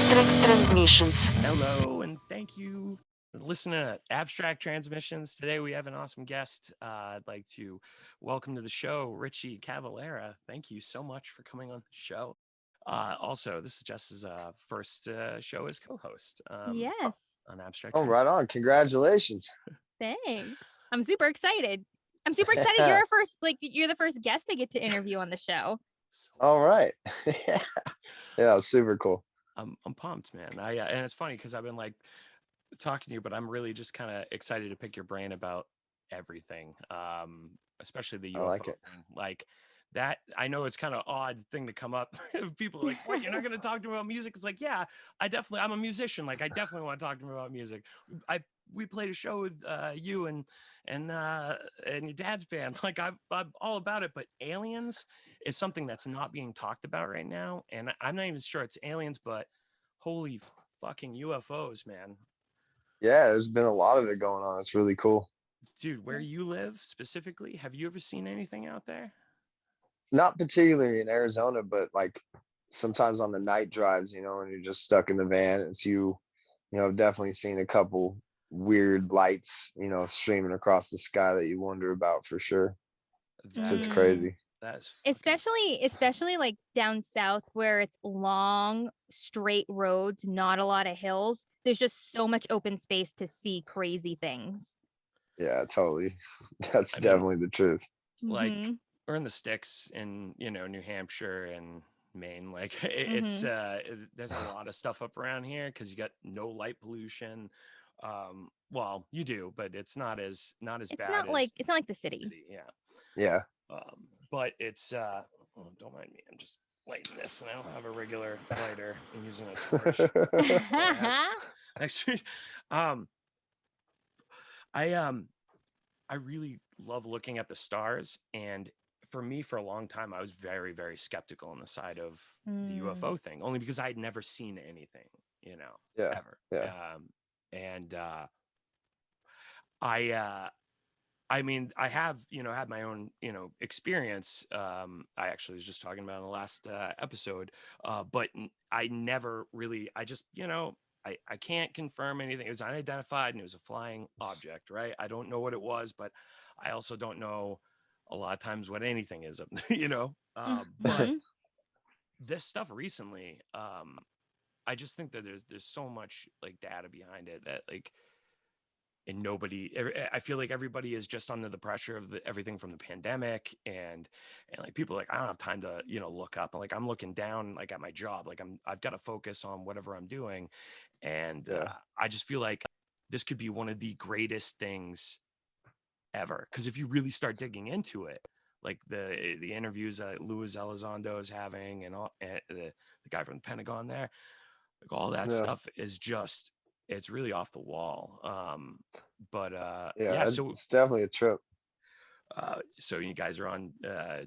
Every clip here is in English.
Abstract Transmissions. Hello, and thank you for listening to Abstract Transmissions. Today we have an awesome guest. I'd like to welcome to the show Richie Cavalera. Thank you so much for coming on the show. Also, this is Jess's first show as co-host Yes. on Abstract Oh, right on. Congratulations. Thanks. I'm super excited. You're the first guest I get to interview on the show. All right. Yeah, super cool. I'm pumped, man. And it's funny because I've been like talking to you, but I'm really just kind of excited to pick your brain about everything, especially the UFO I like it. thing. Like that, I know it's kind of odd thing to come up. People are like, "Wait, you're not going to talk to me about music?" It's like, yeah, I'm a musician. Like, I definitely want to talk to him about music. We played a show with you and your dad's band. Like, I'm all about it. But aliens is something that's not being talked about right now, and I'm not even sure it's aliens, but holy fucking UFOs, man. Yeah, there's been a lot of it going on. It's really cool. Dude, where you live specifically, have you ever seen anything out there? Not particularly in Arizona, but like sometimes on the night drives, when you're just stuck in the van, I've definitely seen a couple weird lights, streaming across the sky that you wonder about for sure. It's crazy. That's Especially like down south where it's long, straight roads, not a lot of hills. There's just so much open space to see crazy things. Yeah, totally. That's definitely the truth. Like we're in the sticks in, New Hampshire and Maine. Like it's there's a lot of stuff up around here because you got no light pollution. Well, you do, but it's not as bad. It's not like the city. Yeah. But it's don't mind me. I'm just lighting this, and I don't have a regular lighter. I'm using a torch. Next week, I really love looking at the stars, and for me, for a long time, I was very, very skeptical on the side of the UFO thing, only because I had never seen anything, ever. Yeah. I mean, I have, had my own, experience. I actually was just talking about in the last episode, but I never really, I just, I can't confirm anything. It was unidentified and it was a flying object, right? I don't know what it was, but I also don't know a lot of times what anything is, but this stuff recently, I just think that there's so much like data behind it that like, and I feel like everybody is just under the pressure of everything from the pandemic and like people are like, I don't have time to, look up. And like, I'm looking down like at my job, like I've got to focus on whatever I'm doing. And I just feel like this could be one of the greatest things ever. Cause if you really start digging into it, like the interviews that Luis Elizondo is having and all, the guy from the Pentagon there, like all that stuff is just, it's really off the wall. So it's definitely a trip. So you guys are on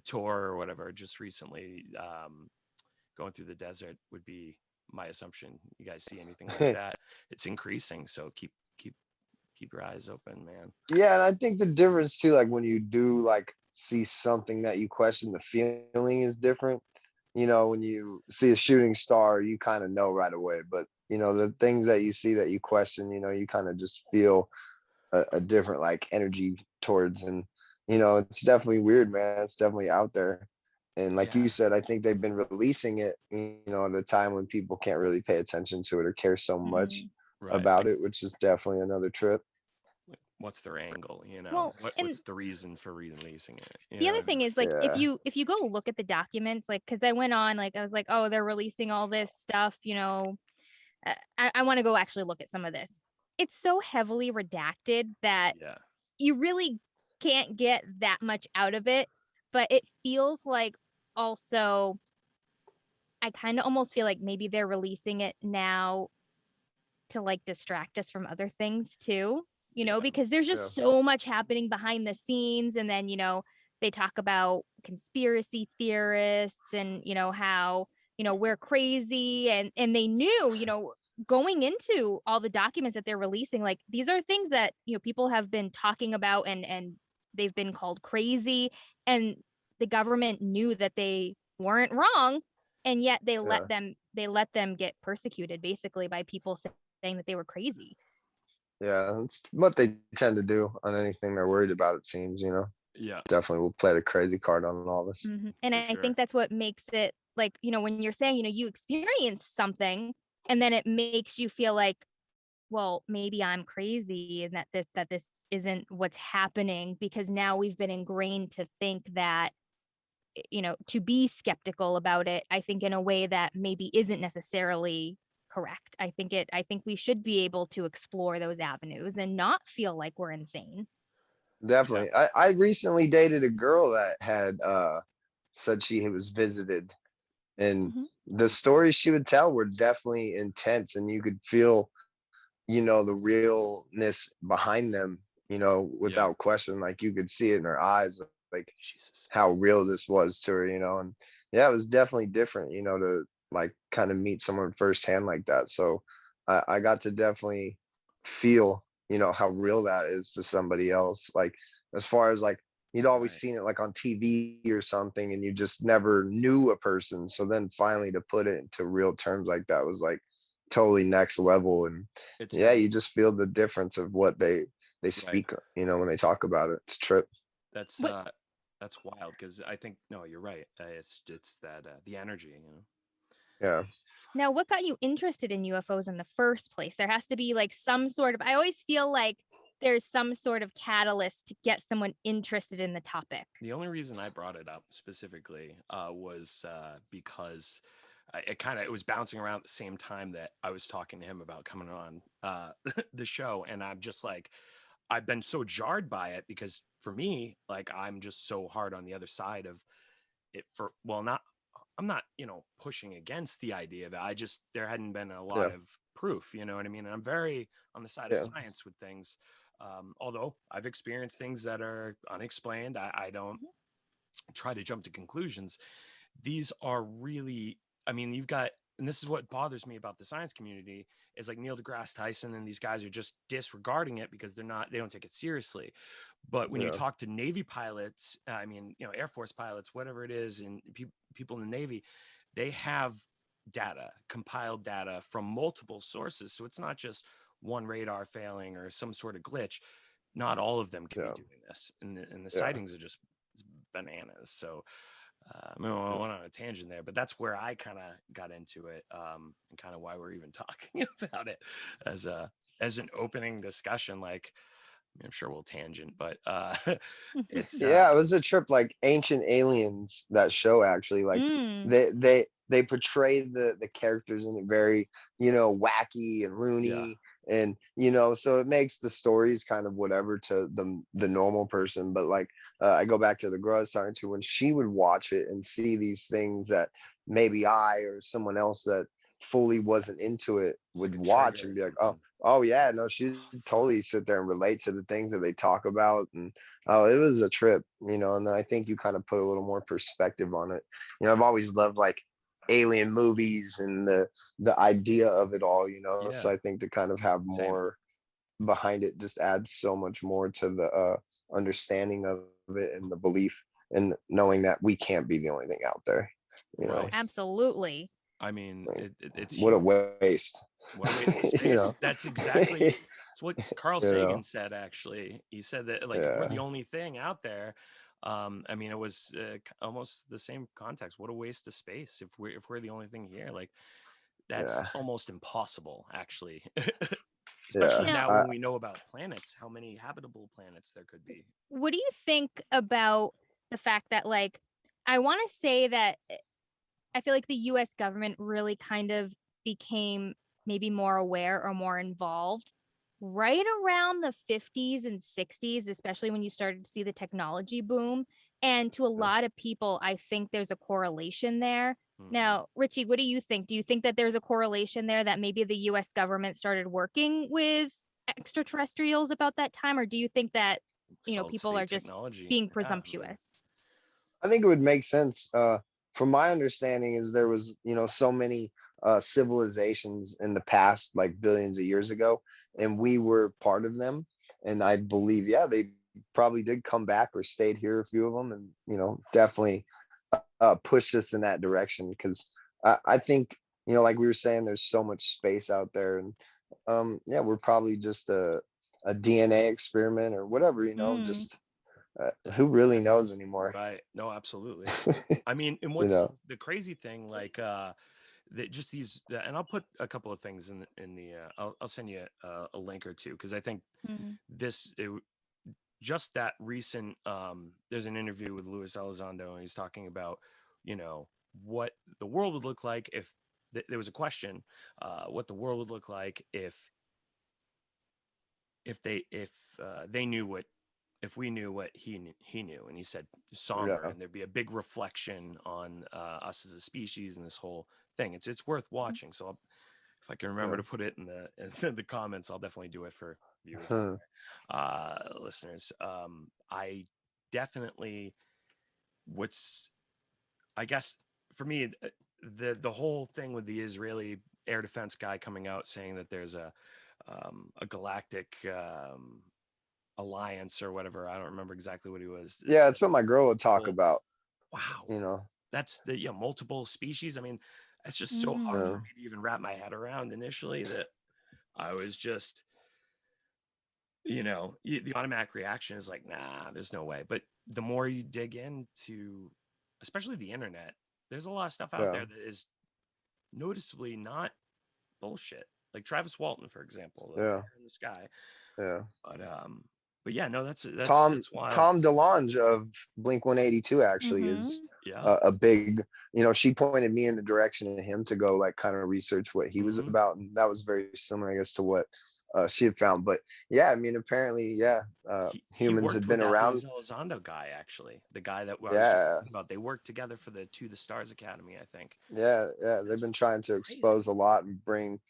tour or whatever just recently. Going through the desert would be my assumption. You guys see anything like that? It's increasing, so keep your eyes open, man. Yeah, and I think the difference too, like when you do like see something that you question, the feeling is different. When you see a shooting star, you kind of know right away, but the things that you see that you question, you kind of just feel a different like energy towards, and it's definitely weird, man. It's definitely out there, and like you said, I think they've been releasing it at a time when people can't really pay attention to it or care so much about it, which is definitely another trip. What's their angle? Well, what's the reason for releasing it? The other thing is like if you go look at the documents, like because I went on, like I was like, oh, they're releasing all this stuff, I want to go actually look at some of this. It's so heavily redacted that you really can't get that much out of it, but it feels like also I kind of almost feel like maybe they're releasing it now to like distract us from other things too, because there's just so much happening behind the scenes. And then, they talk about conspiracy theorists and, how, we're crazy and they knew, going into all the documents that they're releasing, like these are things that, people have been talking about and they've been called crazy, and the government knew that they weren't wrong. and yet they Yeah. let them get persecuted basically by people saying that they were crazy. Yeah, it's what they tend to do on anything they're worried about, it seems, Yeah, Definitely will play the crazy card on all this. And for I sure. think that's what makes it like, when you're saying, you experience something and then it makes you feel like, well, maybe I'm crazy and that this isn't what's happening, because now we've been ingrained to think that, to be skeptical about it, I think in a way that maybe isn't necessarily correct. I think we should be able to explore those avenues and not feel like we're insane. Yeah, Definitely. I recently dated a girl that had said she was visited, and Mhm. the stories she would tell were definitely intense, and you could feel, the realness behind them, yeah. without question. Like you could see it in her eyes, like Jesus. how real this was to her, and yeah, it was definitely different, to like kind of meet someone firsthand like that. So I got to definitely feel, how real that is to somebody else. Like as far as like you'd always Right. seen it like on TV or something, and you just never knew a person. So then finally to put it into real terms like that was like totally next level. And It's yeah, gotta you just feel the difference of what they right. speak, when they talk about it. It's a trip. That's What uh that's wild because I think no, you're right. It's that the energy, Yeah. Now, what got you interested in UFOs in the first place? There has to be like some sort of, I always feel like there's some sort of catalyst to get someone interested in the topic. The only reason I brought it up specifically was because it was bouncing around at the same time that I was talking to him about coming on the show, and I'm just like, I've been so jarred by it because for me, like, I'm just so hard on the other side of it. For well, not I'm not pushing against the idea of it. I just there hadn't been a lot Yeah. of proof. You know what I mean? And I'm very on the side of Yeah. science with things. Although I've experienced things that are unexplained, I don't Mhm. try to jump to conclusions. These are really, I mean, you've got, and this is what bothers me about the science community is like Neil deGrasse Tyson and these guys are just disregarding it because they don't take it seriously. But when you Yeah. talk to Navy pilots, I mean, Air Force pilots, whatever it is, and people in the Navy, they have data, compiled data from multiple sources. So it's not just one radar failing or some sort of glitch. Not all of them can be Yeah. doing this, and the Yeah. sightings are just bananas. So I mean, I went on a tangent there, but that's where I kind of got into it, and kind of why we're even talking about it as a as an opening discussion. Like, I mean, I'm sure we'll tangent, but it's Yeah, it was a trip like Ancient Aliens, that show actually. Like Mm. they portray the characters in it very, wacky and yeah, loony. And so it makes the stories kind of whatever to the normal person. But like I go back to the girl I was talking to, when she would watch it and see these things that maybe I or someone else that fully wasn't into it it's like would a watch trigger and or be like, something. oh yeah, no, she'd totally sit there and relate to the things that they talk about. And oh, it was a trip, and I think you kind of put a little more perspective on it. I've always loved like alien movies and the idea of it all, so Yeah, I think to kind of have same. more behind it just adds so much more to the understanding of it and the belief and knowing that we can't be the only thing out there, Oh, Right. absolutely. I mean, like, it's what a huge. waste. What a waste of you know space. That's exactly. It's what Carl you know Sagan said. Actually, he said that like if we're the yeah. only thing out there, I mean, it was almost the same context. What a waste of space if we're the only thing here. Like that's Yeah. almost impossible, actually. Especially Yeah. Now, now when we know about planets, how many habitable planets there could be. what do you think about the fact that, like, I want to say that I feel like the US government really kind of became maybe more aware or more involved right around the 50s and 60s, especially when you started to see the technology boom. And to a Yeah. lot of people, I think there's a correlation there. Hmm. Now, Richie, what do you think? Do you think that there's a correlation there that maybe the US government started working with extraterrestrials about that time? Or do you think that, Solid people are state just technology. being Yeah, I mean, presumptuous? I think it would make sense. From my understanding, is there was so many civilizations in the past, like billions of years ago, and we were part of them. And I believe, yeah, they probably did come back or stayed here, a few of them, and definitely pushed us in that direction. Because I think, you know, like we were saying, there's so much space out there, and yeah, we're probably just a DNA experiment or whatever, you know, Mm. just who really That's knows anymore. right. No, absolutely. I mean, and You what's know. the crazy thing, like that just these, and I'll put a couple of things in the I'll send you a link or two, because I think Mm. this just that recent there's an interview with Luis Elizondo, and he's talking about, you know, what the world would look like if there was a question, what the world would look like if they knew what, if we knew what he knew, and he said somber, Yeah. and there'd be a big reflection on us as a species and this whole thing. It's worth watching. So if I can remember Yeah. to put it in in the comments, I'll definitely do it for viewers out Huh. there, listeners. I definitely, what's, I guess for me, the whole thing with the Israeli air defense guy coming out saying that there's a galactic alliance or whatever. I don't remember exactly what he was. Yeah, Said it's what my girl would talk multiple, about. wow, You know. that's the, yeah, multiple species. I mean, it's just so hard Mm. for me to even wrap my head around initially, that I was just, you know, the automatic reaction is like, nah, there's no way. But the more you dig into, especially the internet, there's a lot of stuff out Yeah. there that is noticeably not bullshit. Like Travis Walton, for example, the Yeah. fire in the sky. Yeah. But yeah, no, Tom that's wild. Tom DeLonge of Blink 182 actually is Mhm. Yeah. a big, you know, she pointed me in the direction of him to go like kind of research what he was Hmm. about, and that was very similar, I guess, to what she had found. But yeah, I mean, apparently, yeah, He humans worked had with been that around. Luis Elizondo guy, actually, the guy that I was just Yeah, talking about. They worked together for the To the Stars Academy, I think. yeah, they've That's been trying to expose crazy. a lot and bring,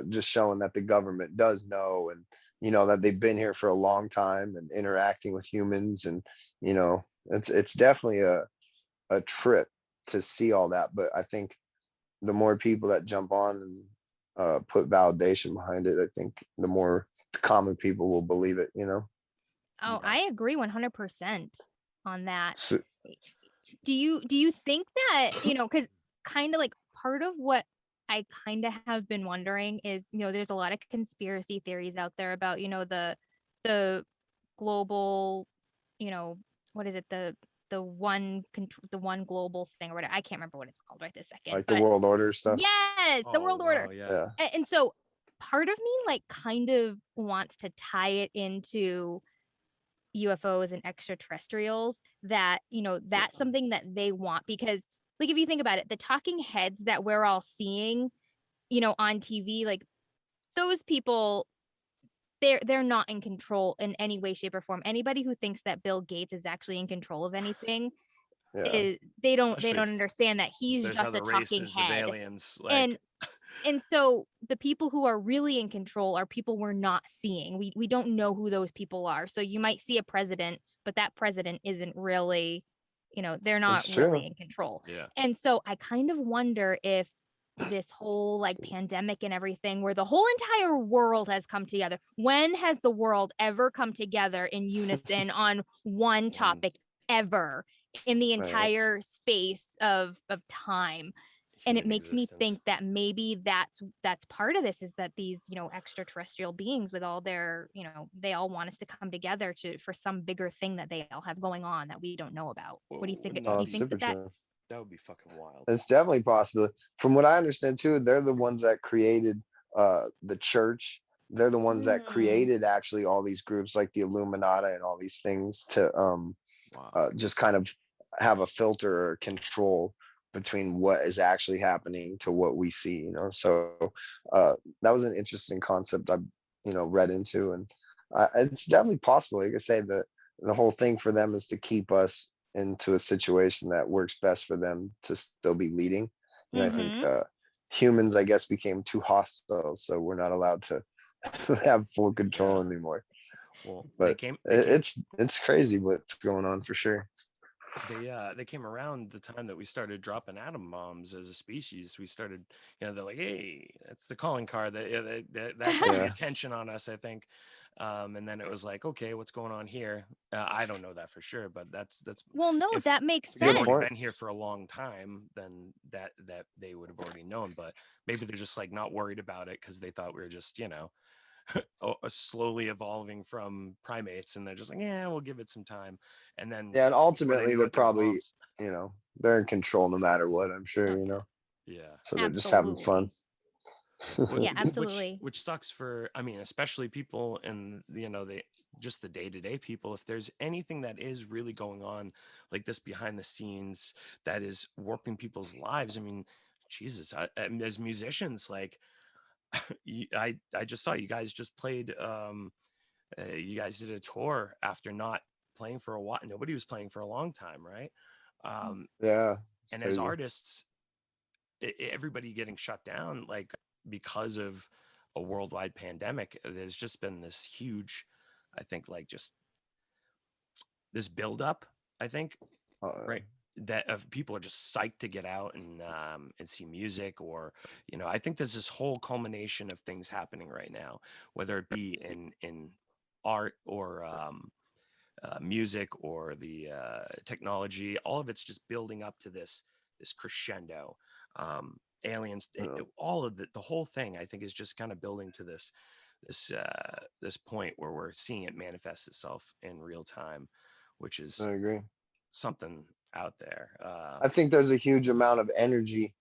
just showing that the government does know, and you know that they've been here for a long time and interacting with humans, and you know, it's definitely a trip to see all that. But I think the more people that jump on and put validation behind it, I think the more common people will believe it, you know. Oh, Yeah. I agree 100% on that. So, Do you think that, cuz kind of like part of what I kind of have been wondering is, there's a lot of conspiracy theories out there about, the global, you know, what is it? The one global thing or whatever. I can't remember what it's called right this second, like the but world order stuff. yes, the Oh world order. wow, yeah. Yeah. And so part of me like kind of wants to tie it into UFOs and extraterrestrials, that, that's something that they want, because like if you think about it, the talking heads that we're all seeing, on TV, like those people, they're not in control in any way, shape, or form. Anybody who thinks that Bill Gates is actually in control of anything Yeah. is they Especially don't understand that if he's there's just a other talking races of head. aliens, And like, and so the people who are really in control are people we're not seeing. We don't know who those people are. So you might see a president, but that president isn't really, they're not It's really true. in control. yeah. And so I kind of wonder if this whole like pandemic and everything, where the whole entire world has come together. When has the world ever come together in unison on one Mm, topic ever in the Right. entire space of time? And it human makes me existence. think that maybe that's part of this, is that these, extraterrestrial beings with all their, they all want us to come together for some bigger thing that they all have going on that we don't know about. What do you Whoa, think? wouldn't Do that Oh, you be, think super that true. that's that would be fucking wild. It's definitely possible. From what I understand too, they're the ones that created the church. They're the ones that mm, created actually all these groups like the Illuminati and all these things to Wow. just kind of have a filter or control between what is actually happening to what we see, you know. So that was an interesting concept I, you know, read into, and it's definitely possible. Like I say, the whole thing for them is to keep us into a situation that works best for them to still be leading. You know, I think mm-hmm. humans, I guess, became too hostile, so we're not allowed to have full control Yeah. anymore. Well, But they came it's crazy what's going on for sure. they came around the time that we started dropping atom bombs as a species. We started, they're like, hey, that's the calling card that got the Yeah. attention on us, I think. And then it was like, okay, what's going on here? I don't know that for sure, but that's Well, no, if that makes It's a they've good already sense. point. been here for a long time, then that they would have already known. But maybe they're just like not worried about it because they thought we were just, slowly evolving from primates, and they're just like, yeah, we'll give it some time. And then Yeah, and before they ultimately knew they're it, there were probably, bombs. they're in control no matter what, I'm sure, Oh yeah, Yeah. So they're just having fun. absolutely. Yeah, which absolutely. which sucks for, I mean, especially people in, they just the day-to-day people. If there's anything that is really going on like this behind the scenes that is warping people's lives, I mean, Jesus, as musicians, like, I just saw you guys just played, you guys did a tour after not playing for a while. Nobody was playing for a long time, right? um Yeah, it's and as crazy. artists, everybody getting shut down, like, because of a worldwide pandemic, there's just been this huge, I think, like, just this buildup, I think, Uh, right, that of people are just psyched to get out and see music, or, I think there's this whole culmination of things happening right now, whether it be in art or music or the technology. All of it's just building up to this crescendo. Aliens, uh, all of the whole thing, I think, is just kind of building to this point where we're seeing it manifest itself in real time, which is I agree. something out there. I think there's a huge amount of energy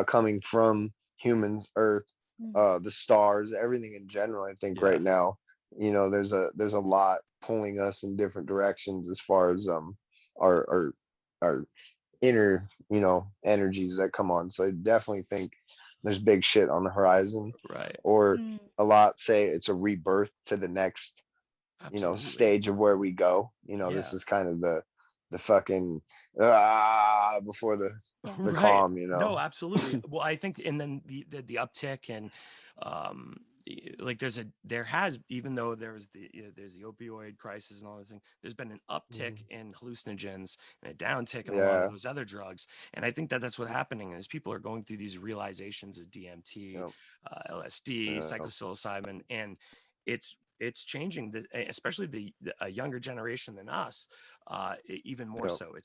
coming from humans, Earth, Mm. the stars, everything in general. I think Yeah, right now, there's a lot pulling us in different directions as far as our our inner, energies that come on. So I definitely think there's big shit on the horizon, right. or Mm. a lot say it's a rebirth to the next, Absolutely. stage of where we go. This Yeah. is kind of the fucking before Yeah. the Right. calm. No, absolutely. Well, I think, and then the uptick, and like, there has, even though there's the opioid crisis and all that thing, there's been an uptick Mhm. in hallucinogens and a downtick in a lot of Yeah. those other drugs. And I think that that's what's happening is people are going through these realizations of DMT, Yep. LSD, Yep. psilocybin, and it's changing, especially a younger generation than us, even more Yep. so.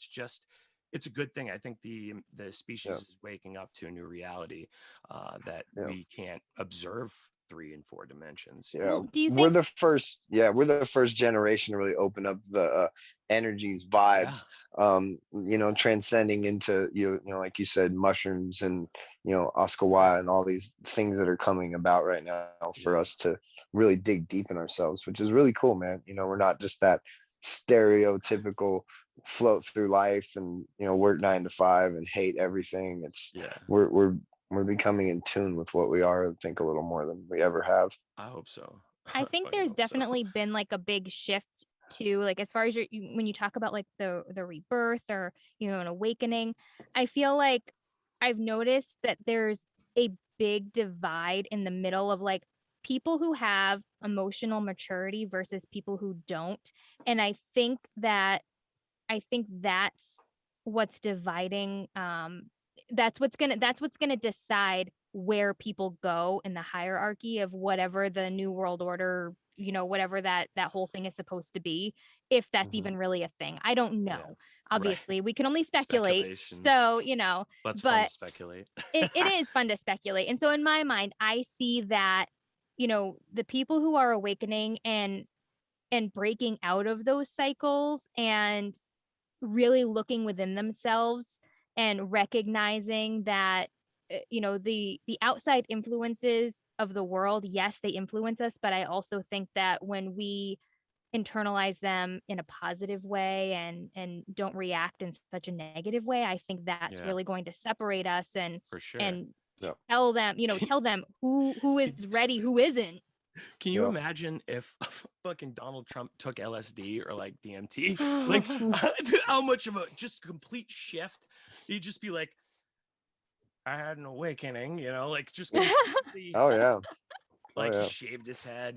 It's a good thing. I think the species Yep. is waking up to a new reality, that Yep. we can't observe 3 and 4 dimensions. Yeah, Well, do you think? we're the first generation to really open up the energies, Yeah, vibes, transcending into, like you said, mushrooms and, Oscar Wilde and all these things that are coming about right now for yeah, us to really dig deep in ourselves, which is really cool, man. We're not just that stereotypical float through life and, work 9 to 5 and hate everything. It's yeah. we're becoming in tune with what we are, I think, a little more than we ever have. I hope so. I I think fucking there's hope so. definitely been like a big shift to, like, as far as when you talk about like the rebirth, or an awakening. I feel like I've noticed that there's a big divide in the middle of like people who have emotional maturity versus people who don't. And I think that's what's dividing. That's what's gonna decide where people go in the hierarchy of whatever the new world order, whatever that whole thing is supposed to be, if that's Mhm. even really a thing. I don't Yeah, know. right. Obviously, we can only speculate. Speculation, So, but it's fun to but speculate. it is fun to speculate. And so in my mind, I see that, the people who are awakening and breaking out of those cycles and really looking within themselves and recognizing that, the outside influences of the world, yes, they influence us, but I also think that when we internalize them in a positive way and don't react in such a negative way, I think that's Yeah, really going to separate us for sure. and Yep. tell them, Can, tell them who is ready, who isn't. can you Yep. imagine if fucking Donald Trump took LSD or like DMT? Like, how much of a just complete shift? He'd just be like, I had an awakening, like, just completely, Oh yeah. Oh like, he yeah. shaved his head,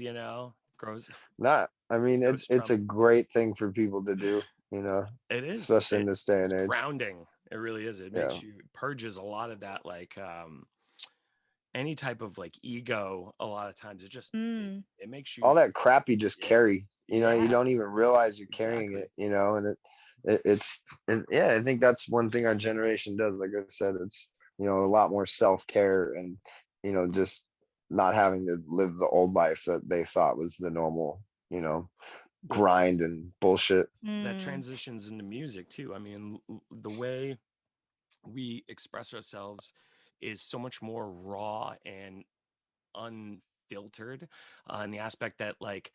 grows Not. I mean, ghost it's Trump. a great thing for people to do. It is. especially in this day and It's age. grounding. It really is. It Yeah. makes you purges a lot of that, like any type of like ego. A lot of times it just Mm. it makes All you. that crap you just Yeah. carry, you Yeah. don't even realize you're carrying Exactly. it, and and yeah, I think that's one thing our generation does. Like I said, it's, a lot more self-care and, just not having to live the old life that they thought was the normal, Well, grind and bullshit. that Mm. transitions into music too. I mean, the way we express ourselves is so much more raw and unfiltered, in the aspect that, like,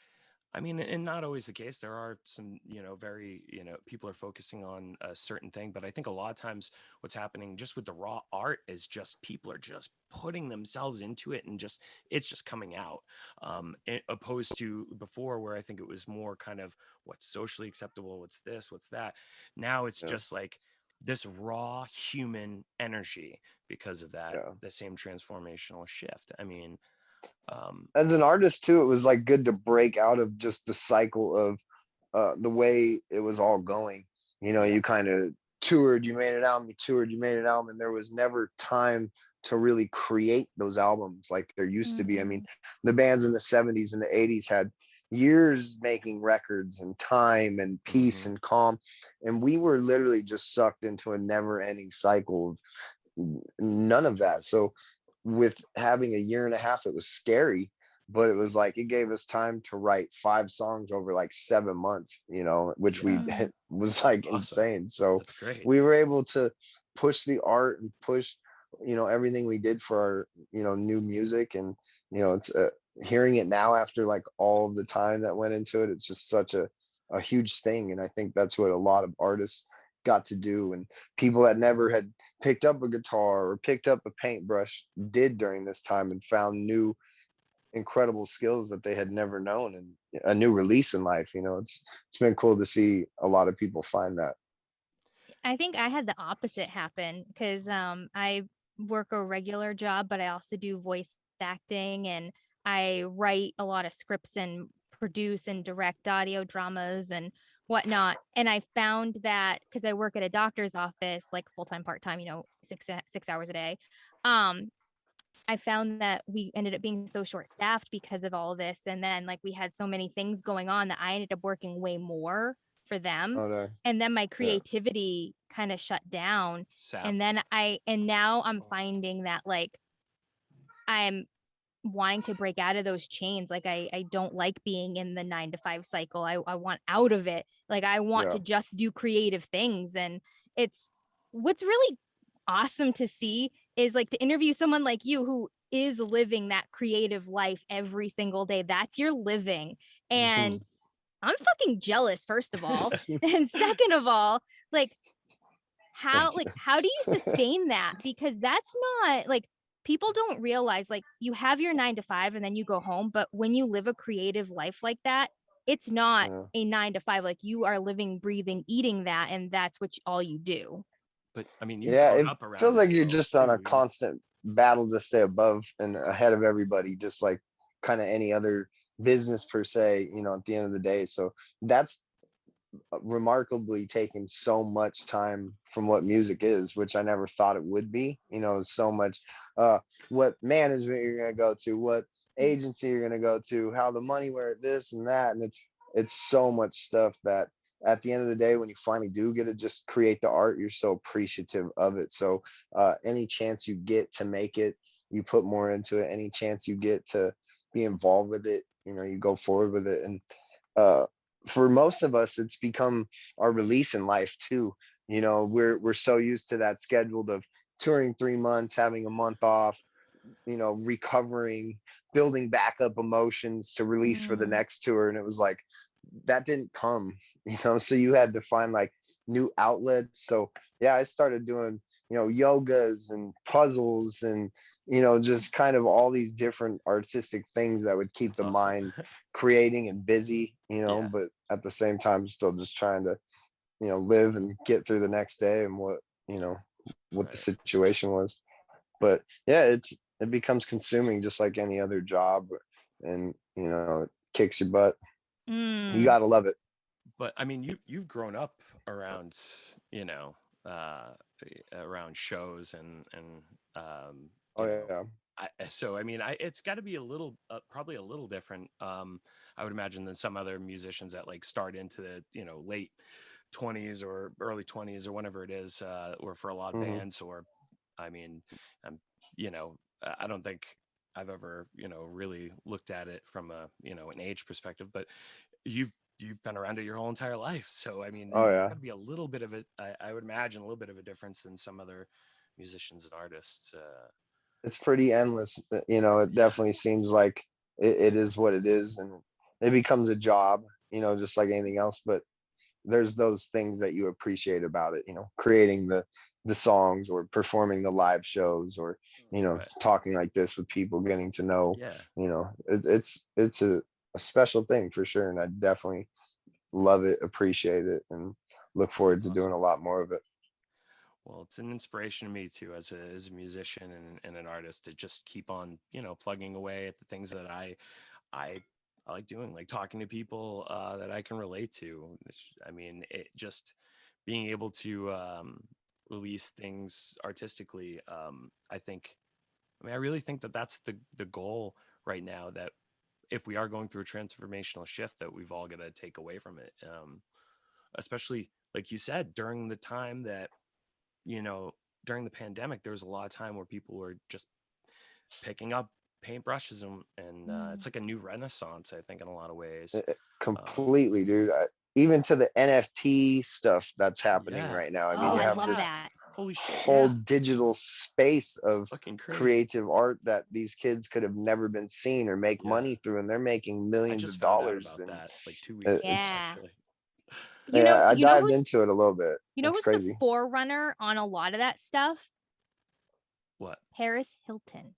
I mean, and not always the case. There are some, very, people are focusing on a certain thing, but I think a lot of times what's happening just with the raw art is just people are just putting themselves into it, and just it's just coming out. Opposed to before, where I think it was more kind of what's socially acceptable, what's this, what's that. Now it's Yeah. just like this raw human energy because of that, Yeah. the same transformational shift. I mean, um, As an artist too, it was like good to break out of just the cycle of the way it was all going. yeah. You kind of toured, you made an album, you toured, you made an album, and there was never time to really create those albums like there used to be. I mean, Mm. the bands in the 70s and the 80s had years making records and time and peace Hmm. and calm. And we were literally just sucked into a never ending cycle of none of that. So with having a year and a half, it was scary, but it was like it gave us time to write 5 songs over like 7 months, which we Yeah. Mm. was That's like awesome. insane. So That's great. we were able to push the art and push, everything we did for our, new music. And, it's hearing it now after like all of the time that went into it, it's just such a huge thing. And I think that's what a lot of artists got to do. And people that never had picked up a guitar or picked up a paintbrush did during this time and found new incredible skills that they had never known, and a new release in life. It's been cool to see a lot of people find that. I think I had the opposite happen because I work a regular job, but I also do voice acting and I write a lot of scripts and produce and direct audio dramas and whatnot. And I found that because I work at a doctor's office, like full time, part time, 6 hours a day. Um, I found that we ended up being so short staffed because of all of this. And then like we had so many things going on that I ended up working way more for them. Oh no. And then my Yeah. creativity kind of shut down. Sap. And now I'm finding that like I'm wanting to break out of those chains. Like I don't like being in the 9 to 5 cycle. I want out of it. Like I want Yeah. to just do creative things. And it's what's really awesome to see is like to interview someone like you who is living that creative life every single day. That's your living. And I'm fucking jealous, first of all. And second of all, like Thank you. how do you sustain that? Because that's not like people don't realize like you have your 9 to 5 and then you go home. But when you live a creative life like that, it's not Yeah. a 9 to 5. Like you are living, breathing, eating that, and that's what all you do. But I mean, you've Yeah, grown it up around feels it like you're though just on a too. constant battle to stay above and ahead of everybody, just like kind of any other business per se, at the end of the day. So that's remarkably taking so much time from what music is, which I never thought it would be. So much what management you're gonna go to, what agency you're gonna go to, how the money, where this and that. And it's so much stuff that at the end of the day, when you finally do get to just create the art, you're so appreciative of it. So any chance you get to make it, you put more into it. Any chance you get to be involved with it, you go forward with it. And uh for most of us, it's become our release in life too. We're so used to that scheduled of touring 3 months, having a month off, recovering, building back up emotions to release for the Mm. next tour. And it was like that didn't come, so you had to find like new outlets. So yeah, I started doing, yogas and puzzles and, just kind of all these different artistic things that would keep That's the awesome. mind creating and busy, Yeah. but at the same time still just trying to, live and get through the next day and you know, what the Right. situation was. But yeah, it becomes consuming just like any other job, and it kicks your butt. You Mm. gotta love it. But I mean, you've grown up around, you know, uh, around shows and Oh you know, yeah. so I mean, it's got to be a little, probably a little different. I would imagine than some other musicians that like start into the late 20s or early 20s or whenever it is, or for a lot of Hmm. bands. Or, I mean, um, I don't think I've ever really looked at it from a an age perspective, but you've you've been around it your whole entire life. So I mean, Oh there's yeah. got to be a little bit of it. I would imagine a little bit of a difference than some other musicians and artists. It's pretty endless. It Yeah, definitely seems like it is what it is, and it becomes a job, just like anything else. But there's those things that you appreciate about it, creating the songs or performing the live shows or, right. talking like this with people, getting to know, Yeah. it's a special thing for sure. And I definitely love it, appreciate it, and look forward That's to doing awesome. a lot more of it. Well, it's an inspiration to me too, as a musician and an artist, to just keep on, plugging away at the things that I I like doing, like talking to people that I can relate to. I mean, it just being able to release things artistically. I think, I mean, I really think that that's the goal right now. That if we are going through a transformational shift, that we've all got to take away from it. Especially like you said, during the time that you know, during the pandemic, there was a lot of time where people were just picking up paintbrushes and Mm. it's like a new renaissance, I think, in a lot of ways. Um, Completely, dude. Even to the NFT stuff that's happening yeah. right now. I mean, Oh, you I have love Yeah. this that. Holy shit. whole Yeah. digital space of Fucking crazy. creative art that these kids could have never been seen or make Yeah. money through, and they're making I millions just of found out dollars. about And that like 2 weeks ago, it's Yeah. actually. You know, yeah, I you know dived who's into it a little bit. It's who's the crazy. forerunner on a lot of that stuff? What? Paris Hilton.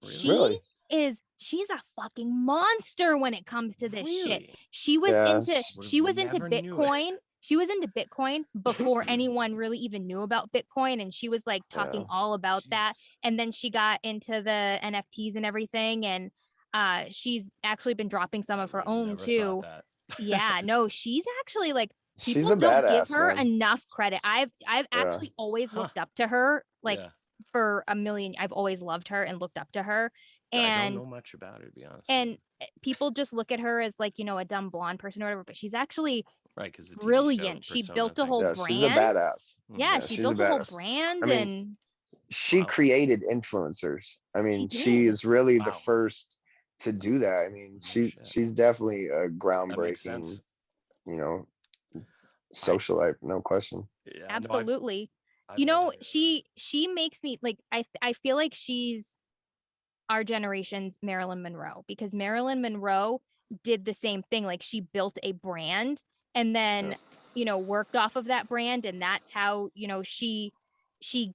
Really? She Really? she's a fucking monster when it comes to this shit. Really? Yes. Would have She was into never knew it. Bitcoin. She was into Bitcoin before anyone really even knew about Bitcoin, and she was like Yeah. talking all about that. Jeez. And then she got into the NFTs and everything, and she's actually been dropping some I of would her have own never thought too. that. Yeah, no, she's actually like, She's people a don't give badass, her man. enough credit. I've Yeah. actually always Huh. looked up to her, like Yeah. for a million. I've always loved her and looked up to her. I don't know And much about it, to be honest with you. and people just look at her as like, a dumb blonde person or whatever, but she's actually Right, because the TV show brilliant. She persona built a thing. whole Yeah, she's a brand. badass. Hmm. Yeah, Yeah, she she's a built a whole badass. I brand, mean, and she Wow. created influencers. I she mean, she did. is really the Wow. first to do that. I mean, No shit. she's definitely a That makes groundbreaking, sense. you know, I socialite, no question. Yeah, no, Absolutely. I've never She makes me like, I feel like she's our generation's Marilyn Monroe, because Marilyn Monroe did the same thing. Like, she built a brand and Yeah, then, worked off of that brand, and that's how, she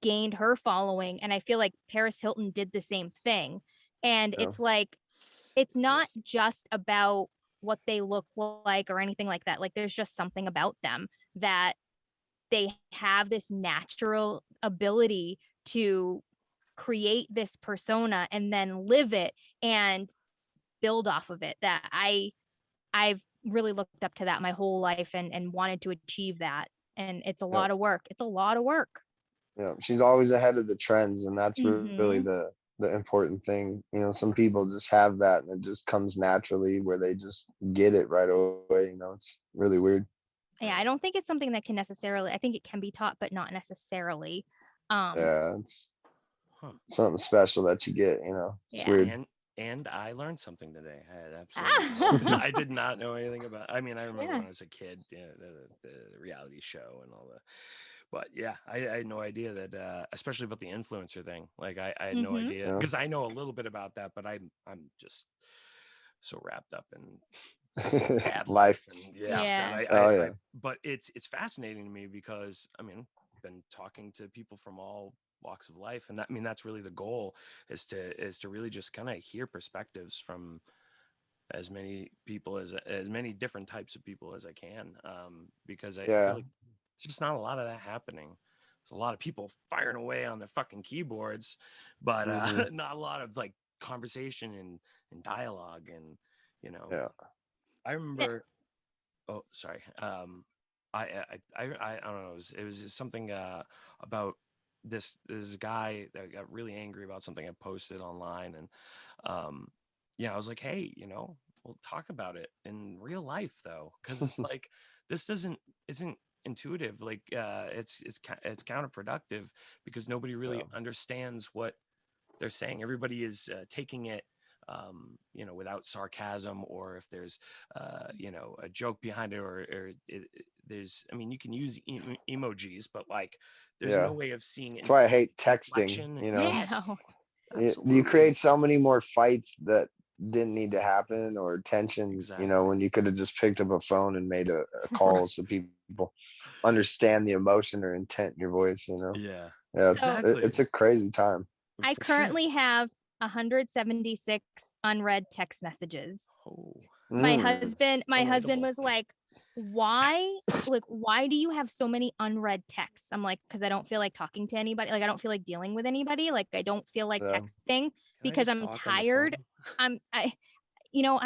gained her following. And I feel like Paris Hilton did the same thing. And yeah, it's like, it's not just just about what they look like or anything like that. Like, there's just something about them that they have this natural ability to create this persona and then live it and build off of it, that I've really looked up to that my whole life, and wanted to achieve that. And it's a yeah, lot of work. It's a lot of work. yeah. She's always ahead of the trends, and that's really Mm-hmm. the important thing. Some people just have that, and it just comes naturally where they just get it right away. It's really weird. Yeah, I don't think it's something that can necessarily, I think it can be taught, but not necessarily. Yeah, it's huh. something special that you get. It's Yeah. weird. And I learned something today. I had absolutely Ah. I did not know anything about. I mean, I remember Yeah. when I was a kid, the reality show and all that. But yeah, I had no idea that, especially about the influencer thing. Like I had no Mm-hmm. idea, Yeah. because I know a little bit about that, but I'm just so wrapped up in dad life Life. and yeah, that Yeah. Oh I yeah. but it's fascinating to me, because I mean, I've been talking to people from all walks of life, and that, I mean, that's really the goal, is to really just kind of hear perspectives from as many people, as many different types of people as I can, because I feel Yeah. like there's just not a lot of that happening. There's a lot of people firing away on their fucking keyboards, but Hmm. not a lot of like conversation and dialogue. And you know, Yeah. I remember Oh, sorry. I don't know. It was something about this guy that got really angry about something I posted online, and yeah, I was like, hey, we'll talk about it in real life though, because it's like this isn't intuitive. Like it's counterproductive because nobody really Yeah. understands what they're saying. Everybody is taking it without sarcasm, or if there's a joke behind it, or there's, I mean, you can use emojis, but like there's Yeah. no way of seeing That's why I hate texting, inflection. you know. I Yes, know. You absolutely, create so many more fights that didn't need to happen, or tension, exactly. when you could have just picked up a phone and made a Right. call so people understand the emotion or intent in your voice. Yeah, Yeah, So it's exactly, a crazy time. I for sure. currently have 176 unread text messages. Oh, My Mm, husband unreadable. was like, "Why? Like, why do you have so many unread texts?" I'm like, "Because I don't feel like talking to anybody. Like, I don't feel like dealing with anybody. Like, I don't feel like yeah, texting Can I because just I'm talk on the tired. phone? I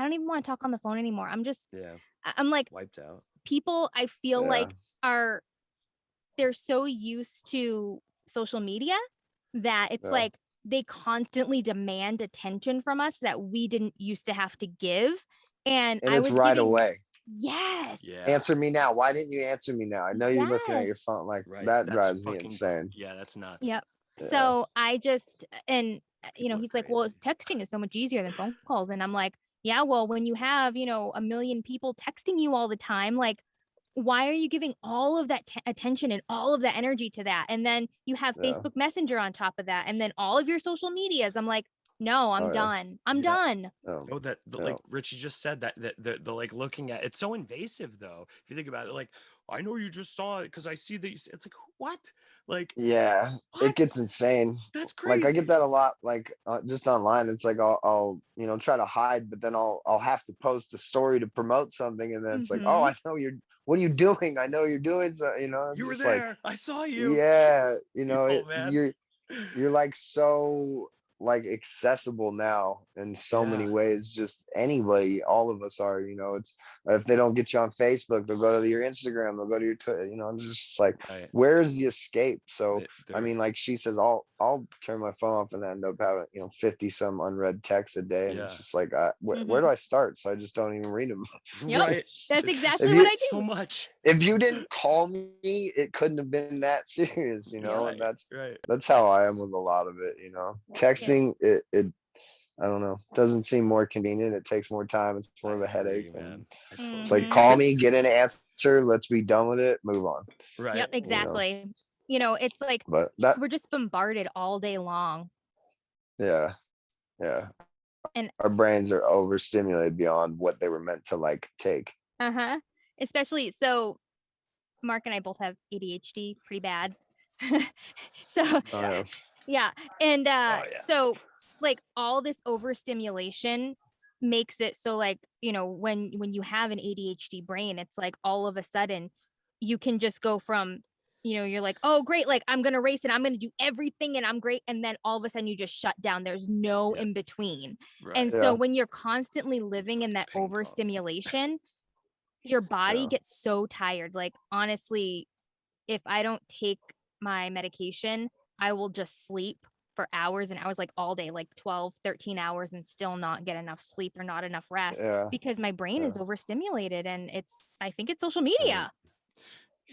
don't even want to talk on the phone anymore. Yeah, I'm like, wiped out. people I feel yeah, like are they're so used to social media that it's yeah. like they constantly demand attention from us that we didn't used to have to give. And And I it's was right giving, away. yes, Yeah, Answer me now. Why didn't you answer me now? I know you're looking at yes, your phone. Like, right. that That's drives me fucking. insane. Yeah, that's nuts. yep. Yeah, So I just, and People are he's like, well, crazy. texting is so much easier than phone calls. And I'm like, yeah, well, when you have, a million people texting you all the time, like, why are you giving all of that attention and all of that energy to that? And then you have yeah, Facebook Messenger on top of that, and then all of your social medias. I'm like, no, I'm oh yeah, done. I'm Yeah. done. oh Oh, that the, yeah, like Richie just said, that the like looking at it's so invasive though. If you think about it, like I know you just saw it because I see that it's like what, like yeah. It what? gets insane. That's Like, I get crazy. that a lot. Like, just online. It's like I'll try to hide, but then I'll have to post a story to promote something, and then it's like, oh, Mm-hmm. I know you're. What are you doing? I know you're doing so. It's You were just like, there. I saw you. yeah. People, man. You're like so like accessible now in so many Yeah. ways. Just anybody, all of us are. It's if they don't get you on Facebook, they'll go to your Instagram, they'll go to your Twitter. It's just like, Right. where's the escape? So I They're mean, like she says, I'll turn my phone off and end up having 50 some unread texts a day, and it's yeah. just like, where do Mm-hmm. I start? So I just don't even read them. Yep. Right. That's It's if exactly just what you I so do. much. if you didn't call me, it couldn't have been that serious, Yep. and Right. that's Right. that's how I am with a lot of it. Yep. Texting, it I don't know, doesn't seem more convenient. It takes more time. It's more I of a headache, agree, and man. I it's totally like, Mm-hmm. call agree. me, get an answer, let's be done with it, move on. Yep. Right. You know, Exactly. It's like but that, we're just bombarded all day long. yeah, yeah. And Our brains are overstimulated beyond what they were meant to like take. uh-huh. Especially so Mark and I both have ADHD pretty bad. So Oh Yeah. yeah, yeah. And Oh yeah. so like all this overstimulation makes it so like, when you have an ADHD brain, it's like all of a sudden you can just go from, you're like, oh great, like I'm gonna race and I'm gonna do everything and I'm great. And then all of a sudden you just shut down. There's no Yeah. in between. And Right. so yeah, when you're constantly living in that Ping pong. overstimulation, your body yeah, gets so tired. Like honestly, if I don't take my medication, I will just sleep for hours and hours, like all day, like 12, 13 hours, and still not get enough sleep or not enough rest yeah, because my brain yeah. is overstimulated. And I think it's social Right. media.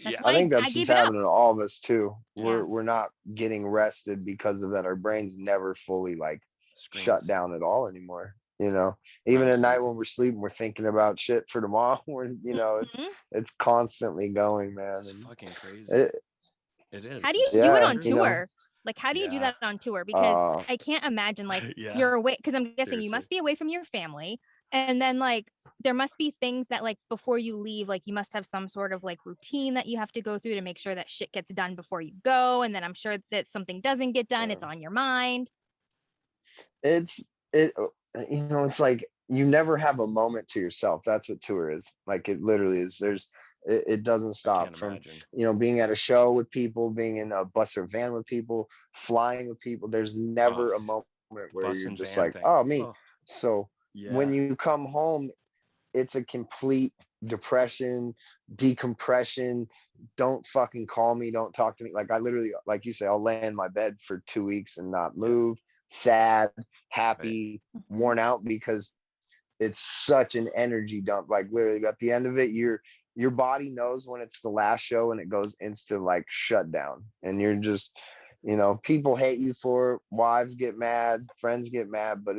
That's Yeah. I why think I that's just gave it up. happening to all of us too. Yeah. We're not getting rested because of that. Our brains never fully like shut Screens. down at all anymore. We're Even always at night when sleeping. we're sleeping, we're thinking about shit for tomorrow. Mhm. It's constantly going, man. It's And fucking crazy. it, It How is. do you It's do so it yeah, on true. tour? Like, how do you do Yeah. that on tour? Because uh, I can't imagine, like, Yeah. you're away, because I'm guessing you Seriously. must be away from your family. And then, like, there must be things that, like, before you leave, like, you must have some sort of, like, routine that you have to go through to make sure that shit gets done before you go. And then I'm sure that something doesn't get done, yeah. it's on your mind. it's it. It's like you never have a moment to yourself. That's what tour is. Like, it literally is. It doesn't I can't stop from imagine. being at a show with people, being in a bus or van with people, flying with people. There's Oh, never a moment the where bus you're and just van like, thing. oh, me. Oh, So when yeah. you come home, it's a complete depression, decompression. Don't fucking call me, don't talk to me. Like I literally, like you say, I'll lay in my bed for 2 weeks and not move, sad, Right. happy, worn out, because it's such an energy dump. Like literally at the end of it, your body knows when it's the last show and it goes instant like shutdown. And you're just, people hate you for it, wives get mad, friends get mad, but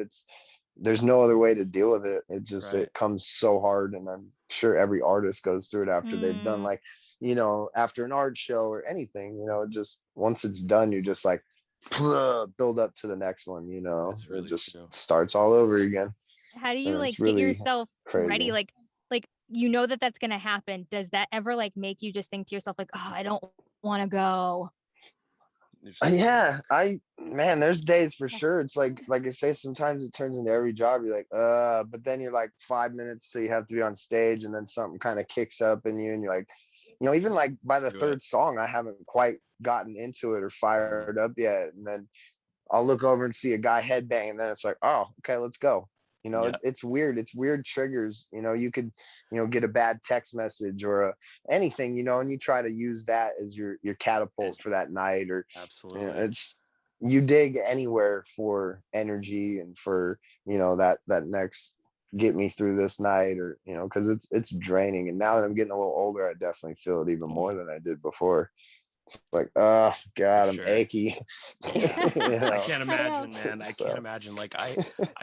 there's no other way to deal with it. Right. It comes so hard. And I'm sure every artist goes through it after they've done Mm. like, after an art show or anything, just once it's done, you're just like build up to the next one, That's it really just true. starts all over again. How do you And like it's get really yourself ready? crazy. Like you know that that's gonna happen. Does that ever like make you just think to yourself like, oh, I don't want to go? Yeah, man, there's days for sure. It's like I say, sometimes it turns into every job. You're like, but then you're like 5 minutes, so you have to be on stage, and then something kind of kicks up in you, and you're like, even like by Let's the do it. third song, I haven't quite gotten into it or fired up yet, and then I'll look over and see a guy headbang, and then it's like, oh, okay, let's go. Yeah. It's weird. It's weird triggers. You could, get a bad text message or anything, and you try to use that as your catapult for that night, or Absolutely. it's you dig anywhere for energy and for that next get me through this night, or because it's draining. And now that I'm getting a little older, I definitely feel it even more than I did before. It's like, oh God, I'm Sure. achy. I can't I imagine, know. man. I So, can't imagine. Like I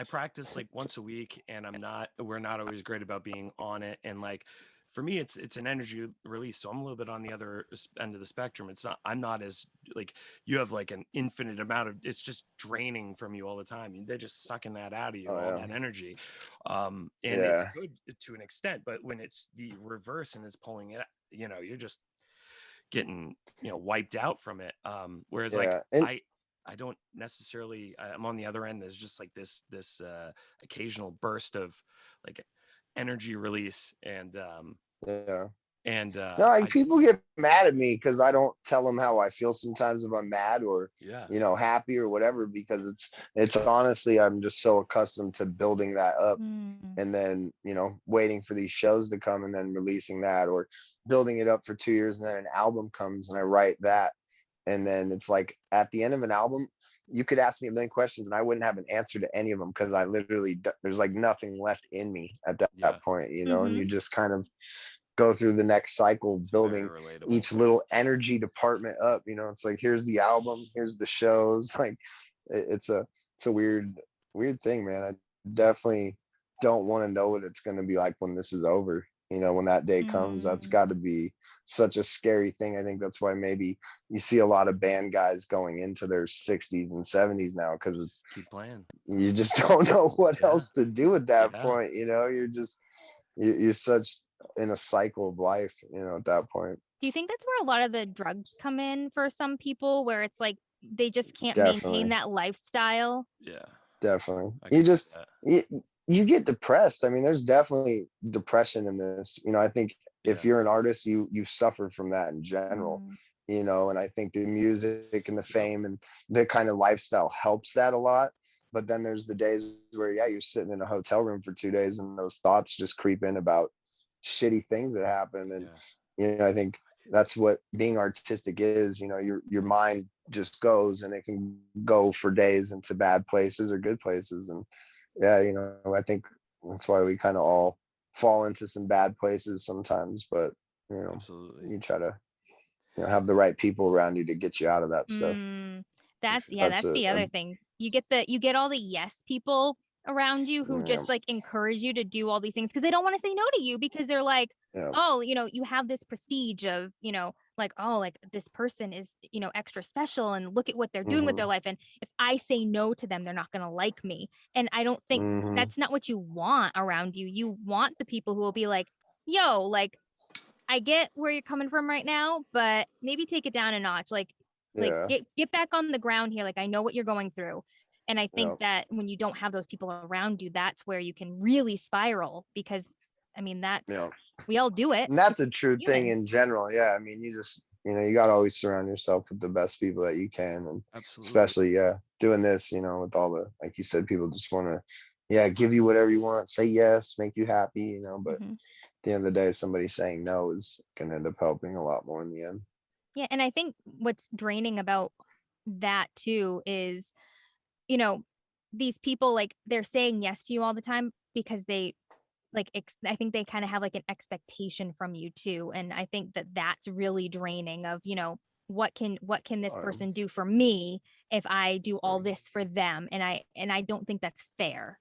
practice like once a week, and we're not always great about being on it. And like for me, it's an energy release. So I'm a little bit on the other end of the spectrum. I'm not as like you have like an infinite amount of, it's just draining from you all the time. They're just sucking that out of you, oh all yeah, that energy. And it's yeah, good to an extent, but when it's the reverse and it's pulling it, you're just getting wiped out from it. Whereas like yeah, and I don't necessarily, I'm on the other end. There's just like this occasional burst of like energy release, yeah. and No, like I people get mad at me because I don't tell them how I feel sometimes if I'm mad or yeah, happy or whatever, because it's honestly, I'm just so accustomed to building that up Mm. and then waiting for these shows to come and then releasing that, or building it up for 2 years and then an album comes and I write that, and then it's like at the end of an album you could ask me a million questions and I wouldn't have an answer to any of them, because I literally there's like nothing left in me at that yeah, point, and Mm-hmm. you just kind of go through the next cycle it's very building relatable. each little energy department up. It's like, here's the album, here's the shows. Like it's a weird thing, man. I definitely don't want to know what it's going to be like when this is over, when that day comes. That's Mm. got to be such a scary thing. I think that's why maybe you see a lot of band guys going into their 60s and 70s now, because it's Keep playing. you just don't know what Yeah, else to do at that yeah. point. You're such in a cycle of life, at that point. Do you think that's where a lot of the drugs come in for some people, where it's like they just can't maintain Definitely, that lifestyle? Yeah, definitely. I You could see just that. you get depressed. I mean, there's definitely depression in this. I think if Yeah, you're an artist, you suffer from that in general. Mm. And I think the music and the yep, fame and the kind of lifestyle helps that a lot. But then there's the days where, yeah, you're sitting in a hotel room for 2 days and those thoughts just creep in about shitty things that happen. And yeah, I think that's what being artistic is. Your mind just goes, and it can go for days into bad places or good places. And yeah, I think that's why we kind of all fall into some bad places sometimes. But absolutely, you try to have the right people around you to get you out of that stuff. Mm. for That's sure. yeah, That's that's the other thing. You get all the yes people around you who yeah, just like encourage you to do all these things because they don't want to say no to you because they're like, yeah, oh, you have this prestige of, like, oh, like this person is, extra special and look at what they're doing with their hmm, life. And if I say no to them, they're not gonna like me. And I don't think hmm, that's not what you want around you. You want the people who will be like, yo, like I get where you're coming from right now, but maybe take it down a notch. Like yeah, get back on the ground here. Like I know what you're going through. And I think yeah, that when you don't have those people around you, that's where you can really spiral because I mean yeah. we all do it. And that's It's a true thing human. in general. Yeah, I mean, you just you got to always surround yourself with the best people that you can, and Absolutely. especially, yeah, doing this, with all the, like you said, people just want to yeah, give you whatever you want, say yes, make you happy, you know, but Hmm. at the end of the day, somebody saying no is gonna end up helping a lot more in the end. Yeah, and I think what's draining about that too is, you know, these people, like, they're saying yes to you all the time because they like I think they kind of have like an expectation from you too, and I think that that's really draining of, what can this Um, person do for me if I do all this for them, and I don't think that's fair.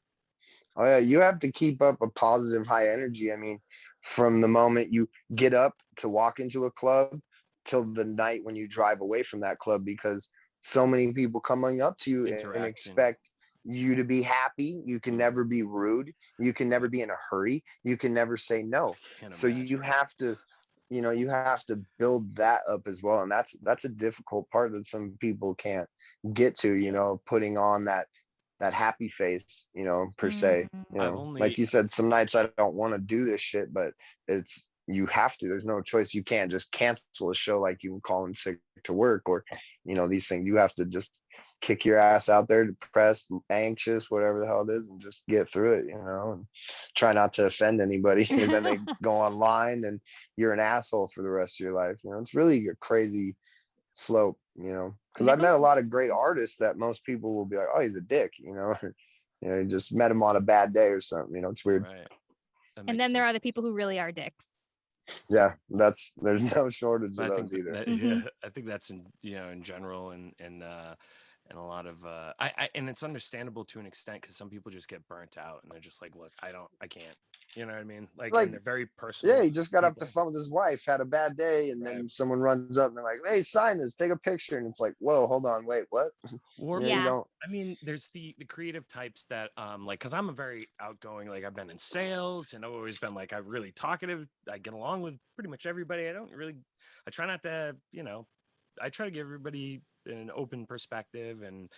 Oh yeah, you have to keep up a positive high energy. I mean, from the moment you get up to walk into a club till the night when you drive away from that club, because so many people coming up to you and Interacting. expect you to be happy. You can Mm, never be rude. You can never yep. be in a hurry. You can never say no. I can't So you imagine. have to, you have to build that up as well. And that's a difficult part that some people can't get to, Yeah. putting on that happy face, per se. Mm. I've Like only you said, some nights I don't want to do this shit, but it's you have to. There's no choice. You can't just cancel a show like you can call in sick to work, or these things. You have to just kick your ass out there, depressed, anxious, whatever the hell it is, and just get through it, and try not to offend anybody. Because then they go online and you're an asshole for the rest of your life. It's really a crazy slope, because And that I've met goes a lot of great artists that most people will be like, oh, he's a dick, or, you just met him on a bad day or something. It's weird. right. That and makes then there sense. are the people who really are dicks. Yeah, there's no shortage But of I think those either. that Hmm. yeah, I think that's in general and a lot of and it's understandable to an extent because some people just get burnt out and they're just like, look, I can't. You know what I mean? Like, and Like, they're very yeah, personal he just got off the people. phone with his wife, had a bad day, and Right. then someone runs up and they're like, hey, sign this, take a picture. And it's like, whoa, hold on, wait, what? Or You Yeah. don't. I mean, there's the creative types that like because I'm a very outgoing, like I've been in sales and I've always been like I'm really talkative. I get along with pretty much everybody. I try not to, I try to give everybody an open perspective and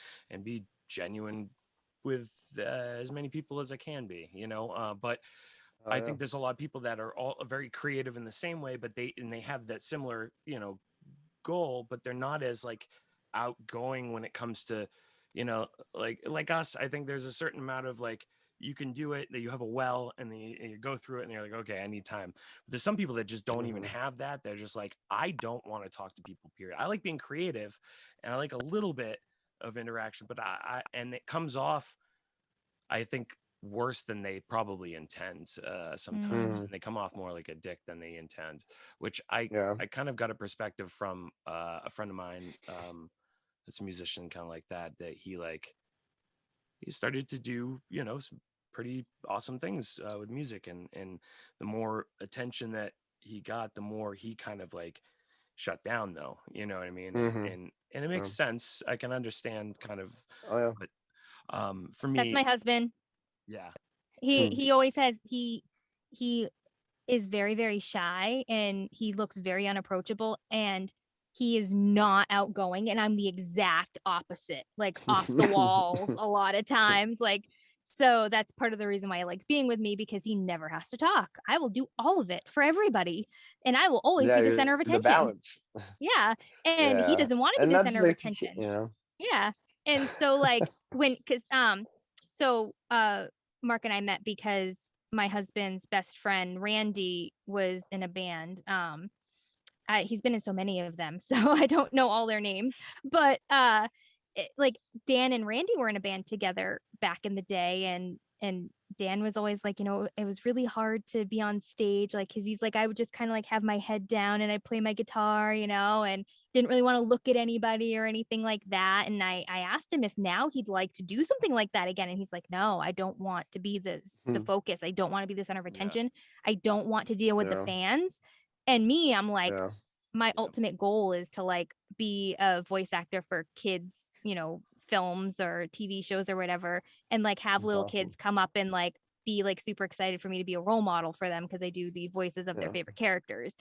be genuine with as many people as I can be, but Oh I yeah. think there's a lot of people that are all very creative in the same way, but they have that similar, goal, but they're not as like outgoing when it comes to, like us. I think there's a certain amount of like you can do it, that you have a well, and then you go through it, and you're like, okay, I need time. But there's some people that just don't even Hmm. have that. They're just like, I don't want to talk to people. Period. I like being creative, and I like a little bit of interaction, but and it comes off, I think, worse than they probably intend sometimes, Mm. Hmm. and they come off more like a dick than they intend. Which I Yeah. I kind of got a perspective from a friend of mine that's a musician, kind of like that he started to do some pretty awesome things with music, and the more attention that he got, the more he kind of like shut down, though, you know what I mean, and Hmm. and and it makes Yeah. sense. I can understand kind of, Oh yeah. but for That's me, my husband. yeah. he Hmm. he always has he is very, very shy, and he looks very unapproachable, and he is not outgoing, and I'm the exact opposite, like off the walls a lot of times, like, so that's part of the reason why he likes being with me, because he never has to talk. I will do all of it for everybody, and I will always Yeah, be the center of the attention. balance. Yeah, and he Yeah, doesn't want to be and the that's center of the attention. you know. Yeah. And so, like, Mark and I met because my husband's best friend Randy was in a band. He's been in so many of them, so I don't know all their names, but like, Dan and Randy were in a band together back in the day, and Dan was always like, it was really hard to be on stage, like, because he's like, I would just kind of like have my head down and I'd play my guitar, and didn't really want to look at anybody or anything like that. And I asked him if now he'd like to do something like that again, and he's like, no, I don't want to be the Hmm. focus. I don't want to be the center of Yeah. attention. I don't want to deal with the Yeah. fans. And me, I'm like, Yeah. my Yeah. ultimate goal is to like be a voice actor for kids, films or TV shows or whatever, and like have That's little awesome. kids come up and like be like super excited for me to be a role model for them because I do the voices of their Yeah. favorite characters.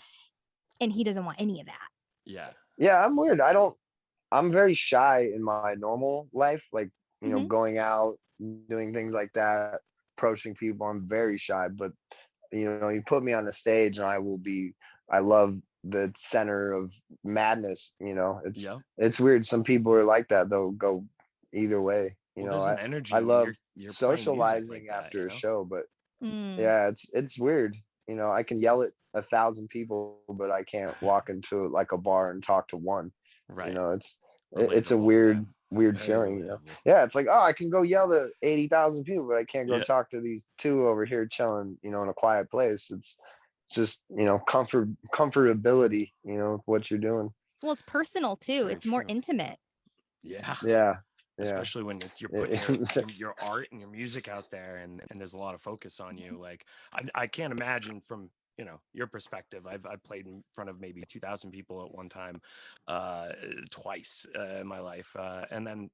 And he doesn't want any of that. Yeah. Yeah, I'm weird. I'm very shy in my normal life, like, Hmm. going out, doing things like that, approaching people. I'm very shy, but you put me on the stage and I love the center of madness, Yeah. it's weird. Some people are like that. They'll go either way. Well, there's an I energy when love, you're you're playing music like socializing that, after a show, but Mm. yeah, it's weird. I can yell at 1,000 people, but I can't walk into like a bar and talk to one. Right. It's a Relatable, man. weird Very feeling. relatable. Yeah, it's like, oh, I can go yell at 80,000 people, but I can't go Yeah. talk to these two over here chilling, in a quiet place. It's just, comfortability, what you're doing. Well, it's personal too. Very It's more true. intimate. Yeah. Yeah, yeah. Especially when you're putting your art and your music out there, and there's a lot of focus on you. Like I can't imagine from your perspective. I've played in front of maybe 2,000 people at one time, twice in my life, and then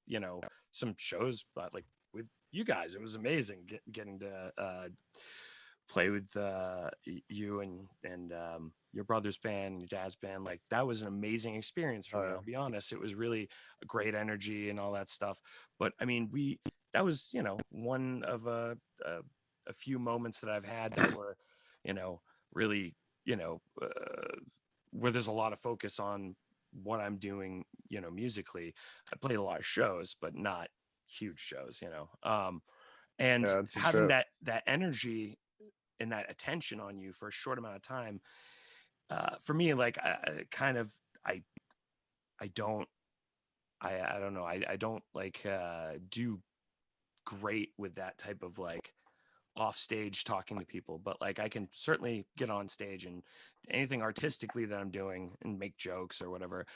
some shows, but like with you guys, it was amazing getting to play with you and your brother's band and your dad's band. Like that was an amazing experience for Oh, me. yeah. I'll be honest, it was really a great energy and all that stuff. But I mean, that was one of a few moments that I've had that were really where there's a lot of focus on what I'm doing musically. I played a lot of shows, but not huge shows. And Yeah, it's a having trip. that energy and that attention on you for a short amount of time, for me, like I kind of I don't I don't know, I don't like do great with that type of like off stage talking to people, but like I can certainly get on stage and anything artistically that I'm doing and make jokes or whatever.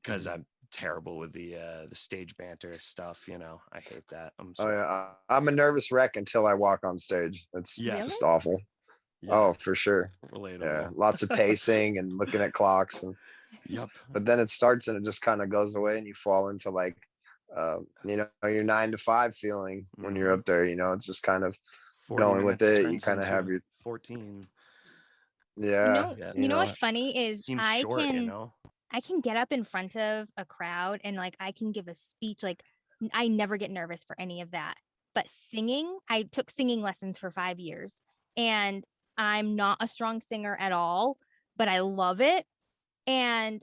Because Mhm. I'm terrible with the stage banter stuff. I hate that. I'm Oh so yeah, horrible. I'm a nervous wreck until I walk on stage. It's Yeah, Really? just awful. yeah, Oh, for sure. Yeah, relatable. lots of pacing and looking at clocks, Yep. but then it starts and it just kind of goes away, and you fall into like, your 9 to 5 feeling when you're Hmm. up there. It's just kind of 40 going with minutes it. You turns kind of have into your 14. You yeah, know, Yeah, you know what's funny is seems short. I can get up in front of a crowd and like I can give a speech. Like I never get nervous for any of that. But singing, I took singing lessons for 5 years and I'm not a strong singer at all, but I love it. And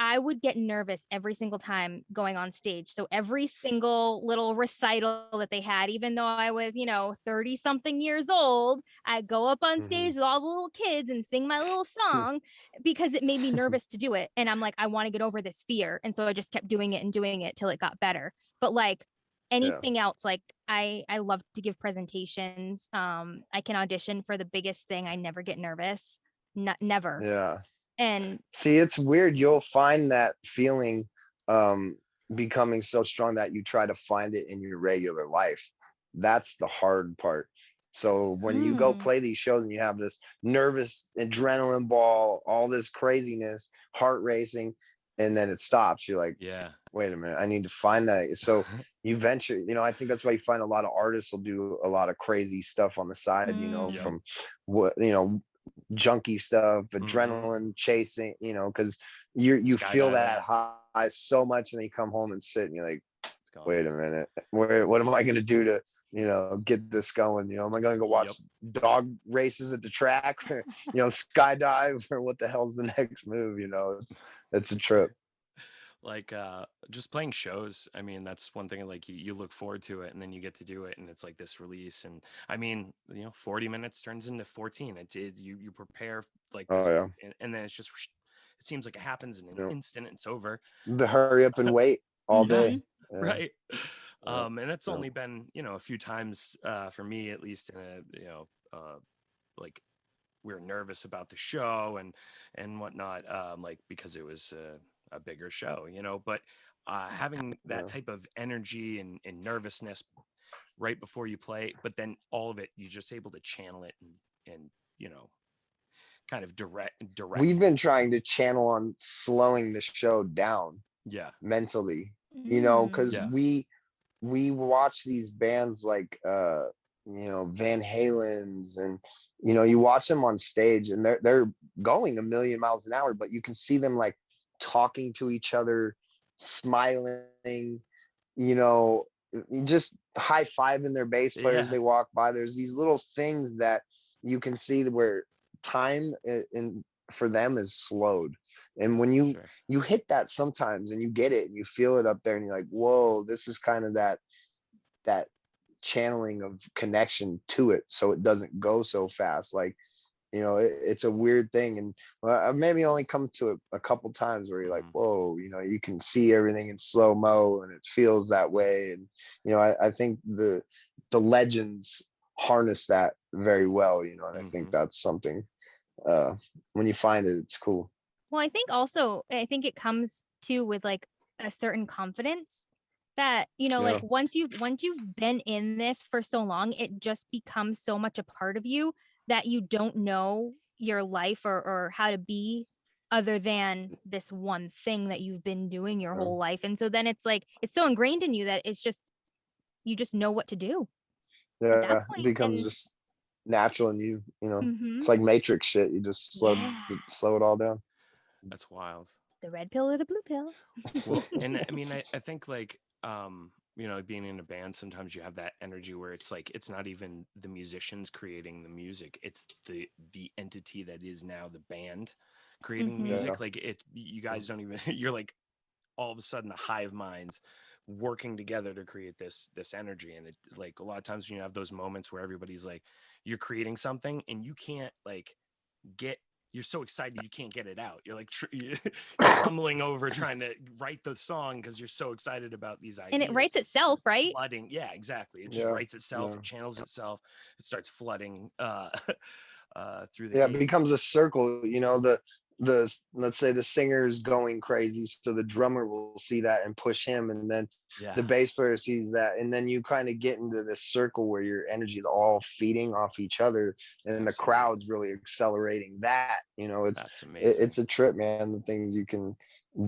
I would get nervous every single time going on stage. So every single little recital that they had, even though I was, 30 something years old, I'd go up on hmm stage with all the little kids and sing my little song because it made me nervous to do it. And I'm like, I want to get over this fear. And so I just kept doing it and doing it till it got better. But like yeah, anything else, like I love to give presentations. I can audition for the biggest thing. I never get nervous. Never. yeah. And See, it's weird. You'll find that feeling um, becoming so strong that you try to find it in your regular life. That's the hard part. So when you go mm, play these shows and you have this nervous adrenaline ball, all this craziness, heart racing, and then it stops, you're like, Yeah. wait a minute, I need to find that. So you venture, I think that's why you find a lot of artists will do a lot of crazy stuff on the side, Yep. mm. from what, junky stuff, Hmm. adrenaline chasing, because you feel Skydiving. that high so much, and then you come home and sit, and you're like, It's gone. wait a minute, what am I going to do to get this going? Am I going to go Yep. watch dog races at the track, or skydive, or what the hell's the next move? It's a trip. Like just playing shows. I mean, that's one thing, like you look forward to it and then you get to do it and it's like this release. And I mean, 40 minutes turns into 14. You prepare like Oh this yeah, and then it's just it seems like it happens in an yeah. instant, it's over. The hurry up and wait all Yeah, Mhm. day. Yeah, right. yeah, And that's yeah. only been, a few times for me at least in a, like we were nervous about the show and whatnot, like because it was a bigger show, but having that Yeah. type of energy and nervousness right before you play, but then all of it you're just able to channel it and you know kind of direct We've it. been trying to channel on slowing the show down Yeah, mentally, Mm. because yeah, we watch these bands like Van Halen's, and you watch them on stage and they're going a million miles an hour, but you can see them like talking to each other, smiling, you know just high-fiving their bass players yeah, they walk by. There's these little things that you can see where time in for them is slowed, and when you sure, you hit that sometimes and you get it and you feel it up there and you're like, whoa, this is kind of that channeling of connection to it, so it doesn't go so fast. Like, it's a weird thing. And I've maybe only come to it a couple times where you're like, whoa, you can see everything in slow mo and it feels that way. And I think the legends harness that very well, and I think that's something, when you find it, it's cool. Well, I think it comes too with like a certain confidence that, like once you've been in this for so long, it just becomes so much a part of you that you don't know your life or how to be other than this one thing that you've been doing your whole life. And so then it's like it's so ingrained in you that it's just you just know what to do at that It point. becomes And just natural, and mhm. it's like Matrix shit. You just slow it all down. That's wild. The red pill or the blue pill. Well, and I mean, I think like, being in a band, sometimes you have that energy where it's like, it's not even the musicians creating the music. It's the entity that is now the band creating music. Like you guys don't even, you're like all of a sudden a hive minds working together to create this energy. And it like a lot of times when you have those moments where everybody's like, you're creating something and you can't like you're so excited you can't get it out. You're like you're stumbling over trying to write the song because you're so excited about these ideas. And it writes itself, right? Flooding, yeah, exactly. It just writes itself. It channels itself. It starts flooding through the. It becomes a circle. The let's say the singer is going crazy, so the drummer will see that and push him, and then the bass player sees that, and then you kind of get into this circle where your energy is all feeding off each other, and the crowd's really accelerating that. That's amazing. It's a trip, man. The things you can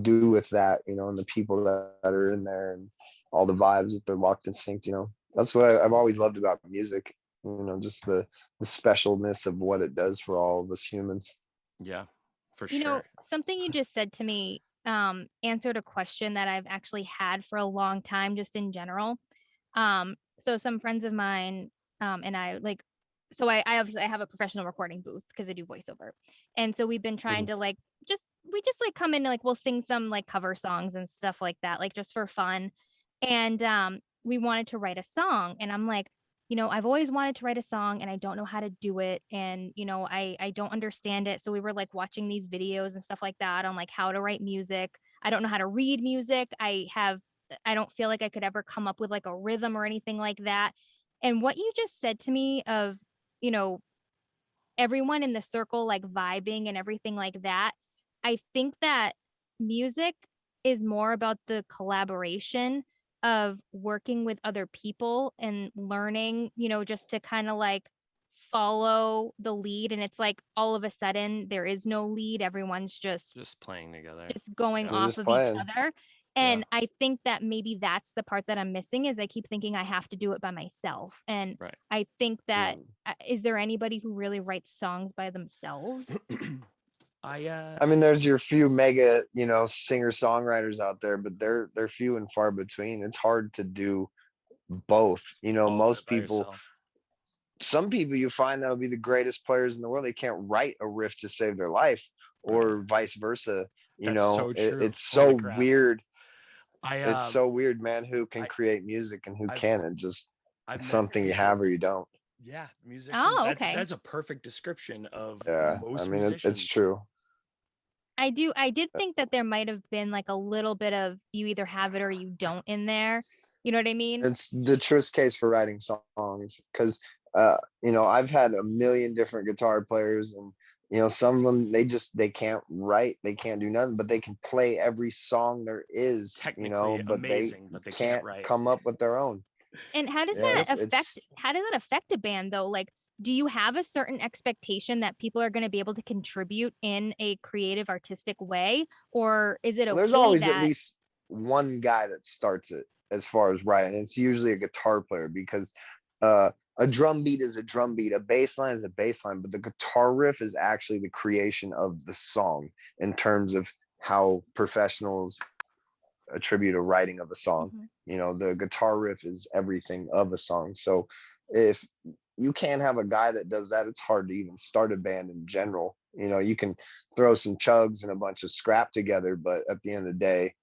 do with that, and the people that are in there, and all the vibes that they're locked in sync. That's what I've always loved about music. Just the specialness of what it does for all of us humans. Yeah. For sure. Something you just said to me answered a question that I've actually had for a long time, just in general. So some friends of mine and I like, so I obviously I have a professional recording booth because I do voiceover, and so we've been trying to like we just like come in and like we'll sing some like cover songs and stuff like that, like just for fun, and we wanted to write a song, and I'm like, I've always wanted to write a song and I don't know how to do it. And, I don't understand it. So we were like watching these videos and stuff like that on like how to write music. I don't know how to read music. I don't feel like I could ever come up with like a rhythm or anything like that. And what you just said to me of, you know, everyone in the circle like vibing and everything like that, I think that music is more about the collaboration of working with other people and learning, just to kind of like follow the lead. And it's like all of a sudden there is no lead. Everyone's just playing together, just going They're off just of playing. each other. And I think that maybe that's the part that I'm missing is I keep thinking I have to do it by myself. And I think that is there anybody who really writes songs by themselves? I mean, there's your few mega, singer songwriters out there, but they're few and far between. It's hard to do both. Most people, some people you find that'll be the greatest players in the world. They can't write a riff to save their life, or vice versa. So true. It's so weird. It's so weird, man, who can create music and who can't. It's something you have or you don't. Yeah, musicians. Oh, okay. That's a perfect description of most I mean, musicians. it's true. I did think that there might have been like a little bit of you either have it or you don't in there. You know what I mean? It's the truest case for writing songs because I've had a million different guitar players, and some of them they can't write, they can't do nothing, but they can play every song there is. Technically but amazing, but they can't write. Come up with their own. And how does that affect a band though? Like, do you have a certain expectation that people are going to be able to contribute in a creative, artistic way? Or is it okay? There's always at least one guy that starts it as far as writing. It's usually a guitar player because a drum beat is a drum beat, a bass line is a bass line, but the guitar riff is actually the creation of the song in terms of how professionals attribute a writing of a song. The guitar riff is everything of a song. So if you can't have a guy that does that, it's hard to even start a band in general. You can throw some chugs and a bunch of scrap together, but at the end of the day,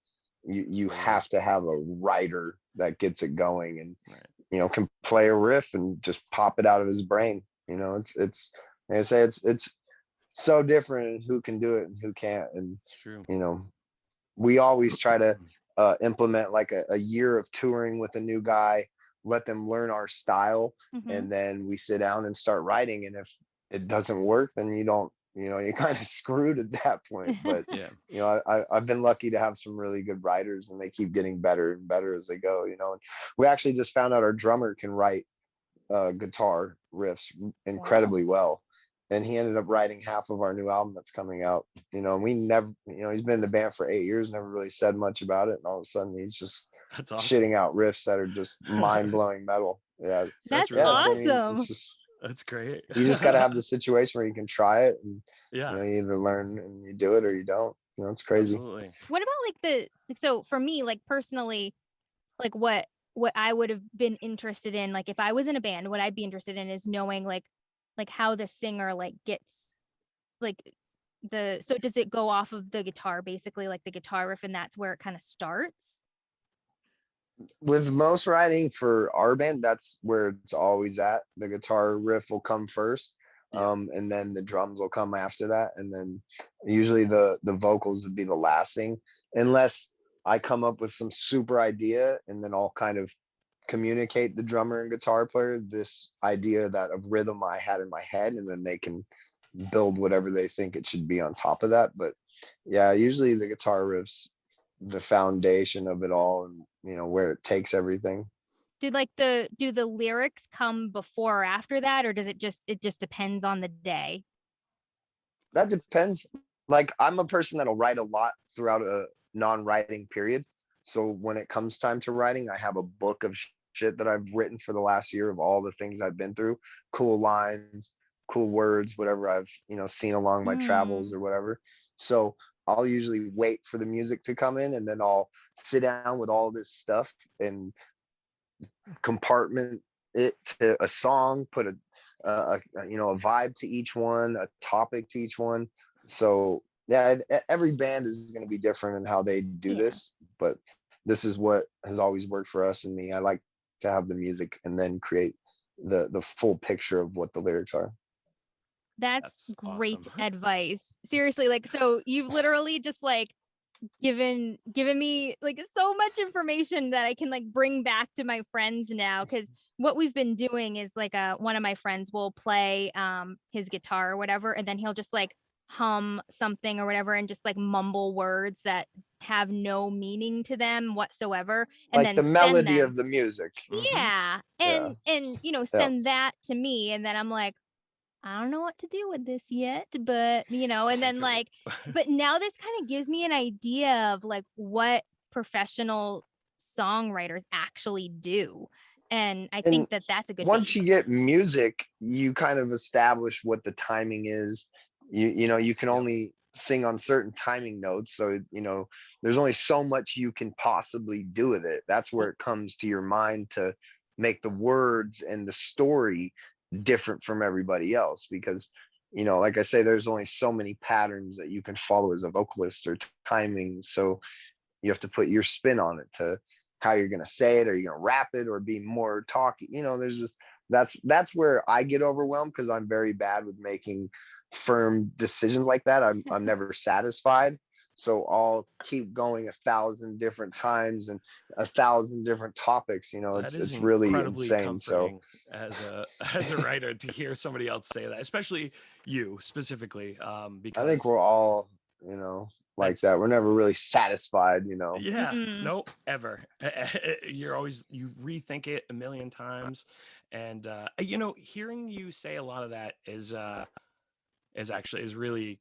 you have to have a writer that gets it going. And can play a riff and just pop it out of his brain. It's like I say, it's so different in who can do it and who can't. And It's true. We always try to implement like a year of touring with a new guy, let them learn our style, and then we sit down and start writing. And if it doesn't work, then you're kind of screwed at that point. But Yeah. I've been lucky to have some really good writers, and they keep getting better and better as they go. And we actually just found out our drummer can write guitar riffs incredibly well, and he ended up writing half of our new album that's coming out. And we never, he's been in the band for 8 years, never really said much about it, and all of a sudden he's just That's awesome. shitting out riffs that are just mind-blowing metal. Yeah, That's really awesome. So, it's just, that's great. you just got to have the situation where you can try it, and Yeah. you either learn and you do it or you don't. It's crazy. Absolutely. What about so for me, like personally, like what I would have been interested in, like if I was in a band, what I'd be interested in is knowing like how the singer like gets like so does it go off of the guitar, basically like the guitar riff, and that's where it kind of starts? With most writing for our band, that's where it's always at. The guitar riff will come first, and then the drums will come after that, and then usually the vocals would be the last thing, unless I come up with some super idea, and then I'll kind of communicate the drummer and guitar player this idea that of rhythm I had in my head, and then they can build whatever they think it should be on top of that. But yeah, usually the guitar riffs the foundation of it all, and where it takes everything. Do the lyrics come before or after that, or does it just depends on the day? That depends. Like, I'm a person that'll write a lot throughout a non-writing period, so when it comes time to writing, I have a book of shit that I've written for the last year of all the things I've been through, cool lines, cool words, whatever I've seen along my travels or whatever. So I'll usually wait for the music to come in, and then I'll sit down with all this stuff and compartment it to a song, put a vibe to each one, a topic to each one. So yeah, every band is going to be different in how they do this, but this is what has always worked for us and me. I like to have the music and then create the full picture of what the lyrics are. That's great awesome. advice. Seriously, like, so you've literally just like given me like so much information that I can like bring back to my friends now. Cause what we've been doing is like one of my friends will play his guitar or whatever, and then he'll just like hum something or whatever and just like mumble words that have no meaning to them whatsoever, and like then the melody them. of the music. Yeah. And send that to me, and then I'm like, I don't know what to do with this yet, but and then like, but now this kind of gives me an idea of like what professional songwriters actually do. And I think that that's a good once base. you get music, you kind of establish what the timing is. You can only sing on certain timing notes, so there's only so much you can possibly do with it. That's where it comes to your mind to make the words and the story different from everybody else, because like I say, there's only so many patterns that you can follow as a vocalist or timing, so you have to put your spin on it to how you're going to say it. Are you going to rap it or be more talky? There's just that's where I get overwhelmed, because I'm very bad with making firm decisions like that. I'm never satisfied, so I'll keep going 1,000 different times and 1,000 different topics. It's really insane. So as a writer, to hear somebody else say that, especially you specifically, because I think we're all like that. We're never really satisfied. Yeah. No, ever. You rethink it a million times, and hearing you say a lot of that is really,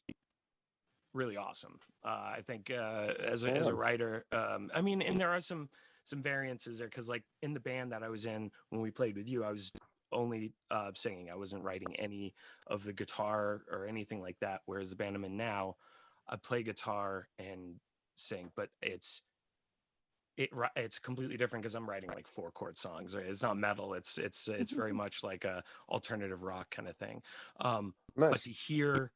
really awesome. I think as a writer, I mean, and there are some variances there, because like in the band that I was in when we played with you, I was only singing. I wasn't writing any of the guitar or anything like that. Whereas the band I'm in now, I play guitar and sing, but it's completely different, because I'm writing like 4-chord songs. Right? It's not metal. It's very much like a alternative rock kind of thing. Nice. But to hear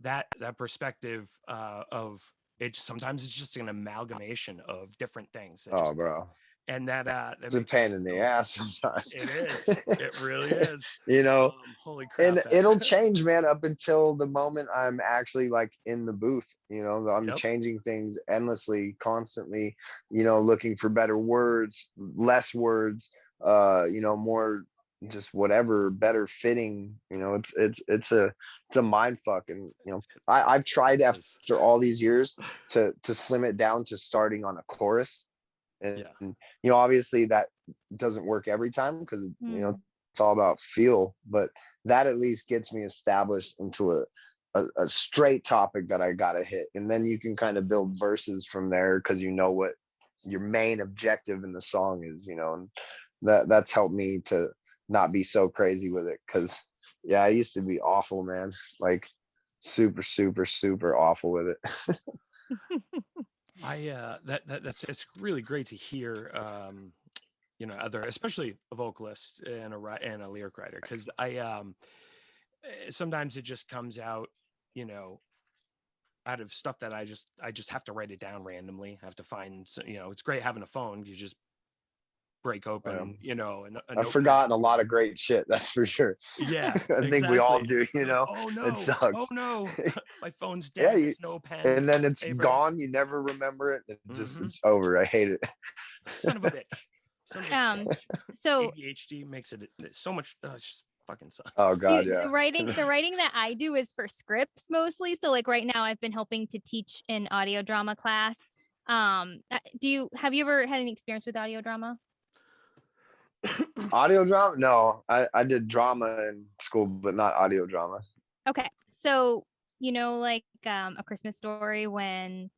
that perspective of it, sometimes it's just an amalgamation of different things. Bro. And that It's a makes me pain in the feel ass sometimes. it is. It really is. You know, Holy crap, and that it'll change, man, up until the moment I'm actually like in the booth. I'm Yep. changing things endlessly, constantly, looking for better words, less words, more just whatever, better fitting. It's a mind fuck. And I've tried It is. after all these years to slim it down to starting on a chorus. And Yeah. obviously that doesn't work every time, because Mm. it's all about feel, but that at least gets me established into a straight topic that I gotta hit, and then you can kind of build verses from there, because you know what your main objective in the song is, and that's helped me to not be so crazy with it. Because yeah, I used to be awful, man, like super super super awful with it. That's it's really great to hear other, especially a vocalist and and a lyric writer, because sometimes it just comes out, you know out of stuff that I just have to write it down randomly. I have to find, it's great having a phone. You just break um, open, a I've notepad. forgotten a lot of great shit, that's for sure. Yeah, I think we all exactly. do. You're like, oh It no, oh sucks. no, my phone's Yeah, dead. There's no pen, and then it's paper. gone. You never remember it. Hmm. It's over. I hate it. It's like, son of a bitch, son of a Um, bitch. so ADHD makes it so much. It just fucking sucks. Oh God, the yeah. writing that I do is for scripts mostly. So like right now I've been helping to teach an audio drama class. Have you ever had any experience with audio drama? Audio drama? No, I did drama in school, but not audio drama. Okay. So, like A Christmas Story when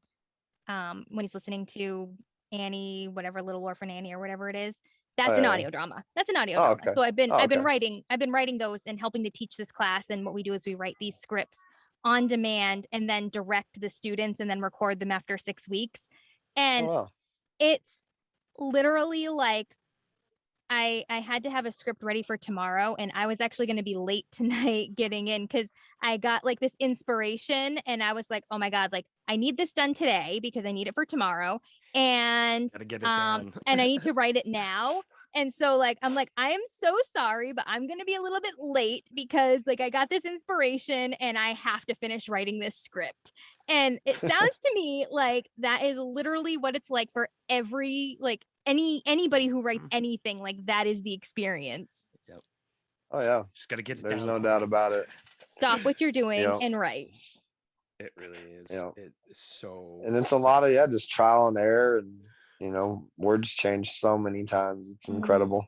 he's listening to Annie, whatever, Little Orphan Annie or whatever it is, Oh that's an yeah. audio drama. That's an audio Oh drama. okay. So Oh okay. I've been writing those and helping to teach this class. And what we do is we write these scripts on demand and then direct the students and then record them after 6 weeks. Oh And wow. it's literally like I had to have a script ready for tomorrow, and I was actually going to be late tonight getting in because I got like this inspiration and I was like, oh my God, like I need this done today because I need it for tomorrow. And Gotta get it down. and I need to write it now. And so like I'm like, I am so sorry, but I'm gonna be a little bit late because like I got this inspiration and I have to finish writing this script. And it sounds to me like that is literally what it's like for every like anybody who writes Mhm. anything, like that is the experience. Yep. Oh yeah. Just gotta get it There's down no doubt quick. about it. Stop what you're You doing know, and write. It really you is. know, It's so. and it's a lot of just trial and error, and words change so many times. It's Mhm. incredible.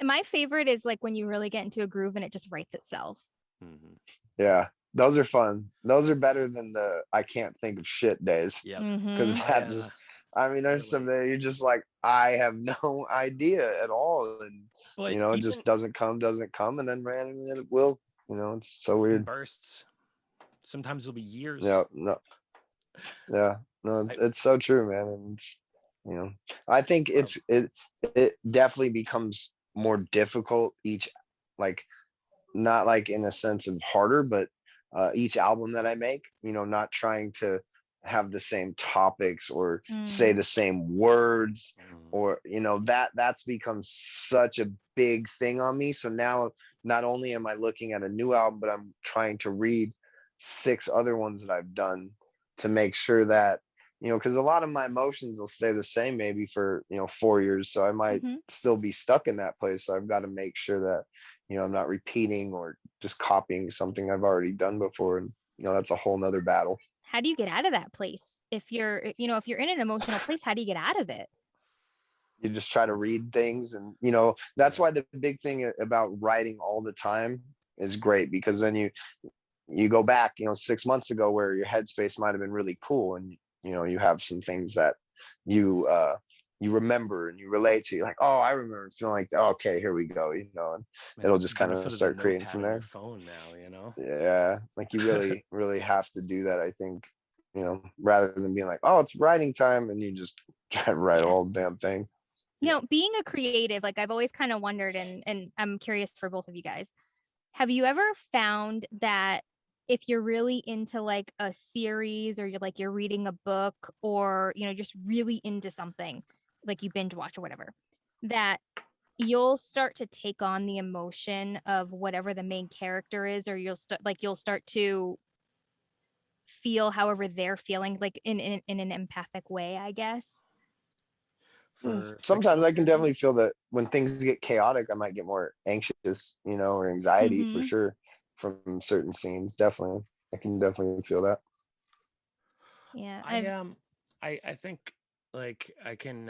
My favorite is like when you really get into a groove and it just writes itself. Mhm. Yeah, those are fun. Those are better than the I can't think of shit days, Yep. because Mm-hmm. that just, I mean, there's some Relate. that you're just like, I have no idea at all, and But it even just doesn't come, and then randomly it will. It's so in weird. bursts, sometimes it'll be Yeah, years. no, yeah, no, I it's so true, man, and I think well, it definitely becomes more difficult each, like, not like in a sense of harder, but each album that I make, not trying to have the same topics or say Mm. the same words, mm, or that's become such a big thing on me. So now not only am I looking at a new album, but I'm trying to read 6 other ones that I've done to make sure that because a lot of my emotions will stay the same maybe for 4 years, so I might Mm-hmm. still be stuck in that place. So I've got to make sure that I'm not repeating or just copying something I've already done before. And, that's a whole nother battle. How do you get out of that place? If you're in an emotional place, how do you get out of it? You just try to read things. And, that's yeah. why the big thing about writing all the time is great, because then you go back, 6 months ago where your headspace might have been really cool. And, you have some things that you, you remember and you relate to. You're like, oh, I remember feeling like, okay, here we go, and Man, it'll that's the just kind benefit of of the start creating notepad from on your there. phone now. Yeah, like you really, really have to do that, I think, rather than being like, oh, it's writing time, and you just try to write Yeah. all the damn thing. Yeah. Being a creative, like I've always kind of wondered, and I'm curious for both of you guys. Have you ever found that if you're really into like a series or you're reading a book or, just really into something, like you binge watch or whatever, that you'll start to take on the emotion of whatever the main character is, or you'll start to feel however they're feeling, like in an empathic way, I guess. For Sometimes fictional I can characters. definitely feel that when things get chaotic, I might get more anxious, or anxiety for Mm-hmm. sure from certain scenes. Definitely. I can definitely feel that. Yeah. I think like I can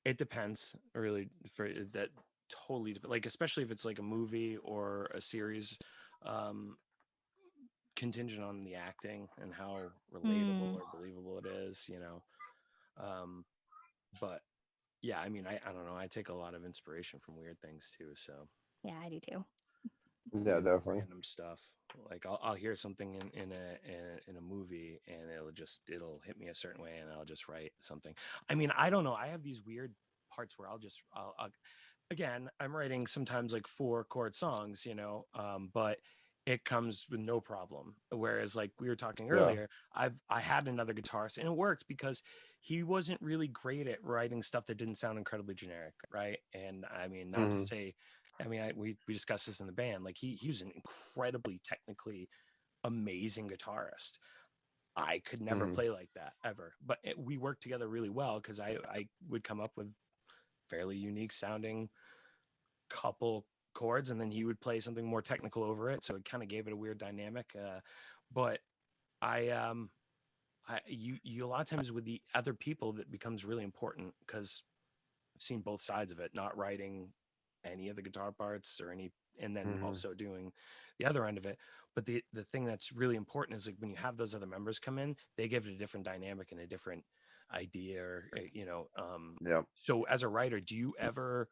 it depends really for that totally like especially if it's like a movie or a series um contingent on the acting and how relatable or believable it is, um but yeah, I mean I don't know, I take a lot of inspiration from weird things too, so Yeah, I do too. Yeah, definitely. random stuff. Like I'll hear something in a movie and it'll hit me a certain way and I'll just write something. I mean, I don't know. I have these weird parts where I'll again, I'm writing sometimes like 4 chord songs, but it comes with no problem. Whereas like we were talking Yeah. earlier, I had another guitarist and it worked because he wasn't really great at writing stuff that didn't sound incredibly generic, right? And I mean, not to Hmm. say, I mean, we discussed this in the band. Like he was an incredibly technically amazing guitarist. I could never Hmm. play like that ever, but we worked together really well because I would come up with fairly unique sounding couple chords, and then he would play something more technical over it. So it kind of gave it a weird dynamic. But I you a lot of times with the other people that becomes really important because I've seen both sides of it, not writing any of the guitar parts or any, and then Hmm. also doing the other end of it. But the thing that's really important is like when you have those other members come in, they give it a different dynamic and a different idea, or Yeah. so as a writer, do you ever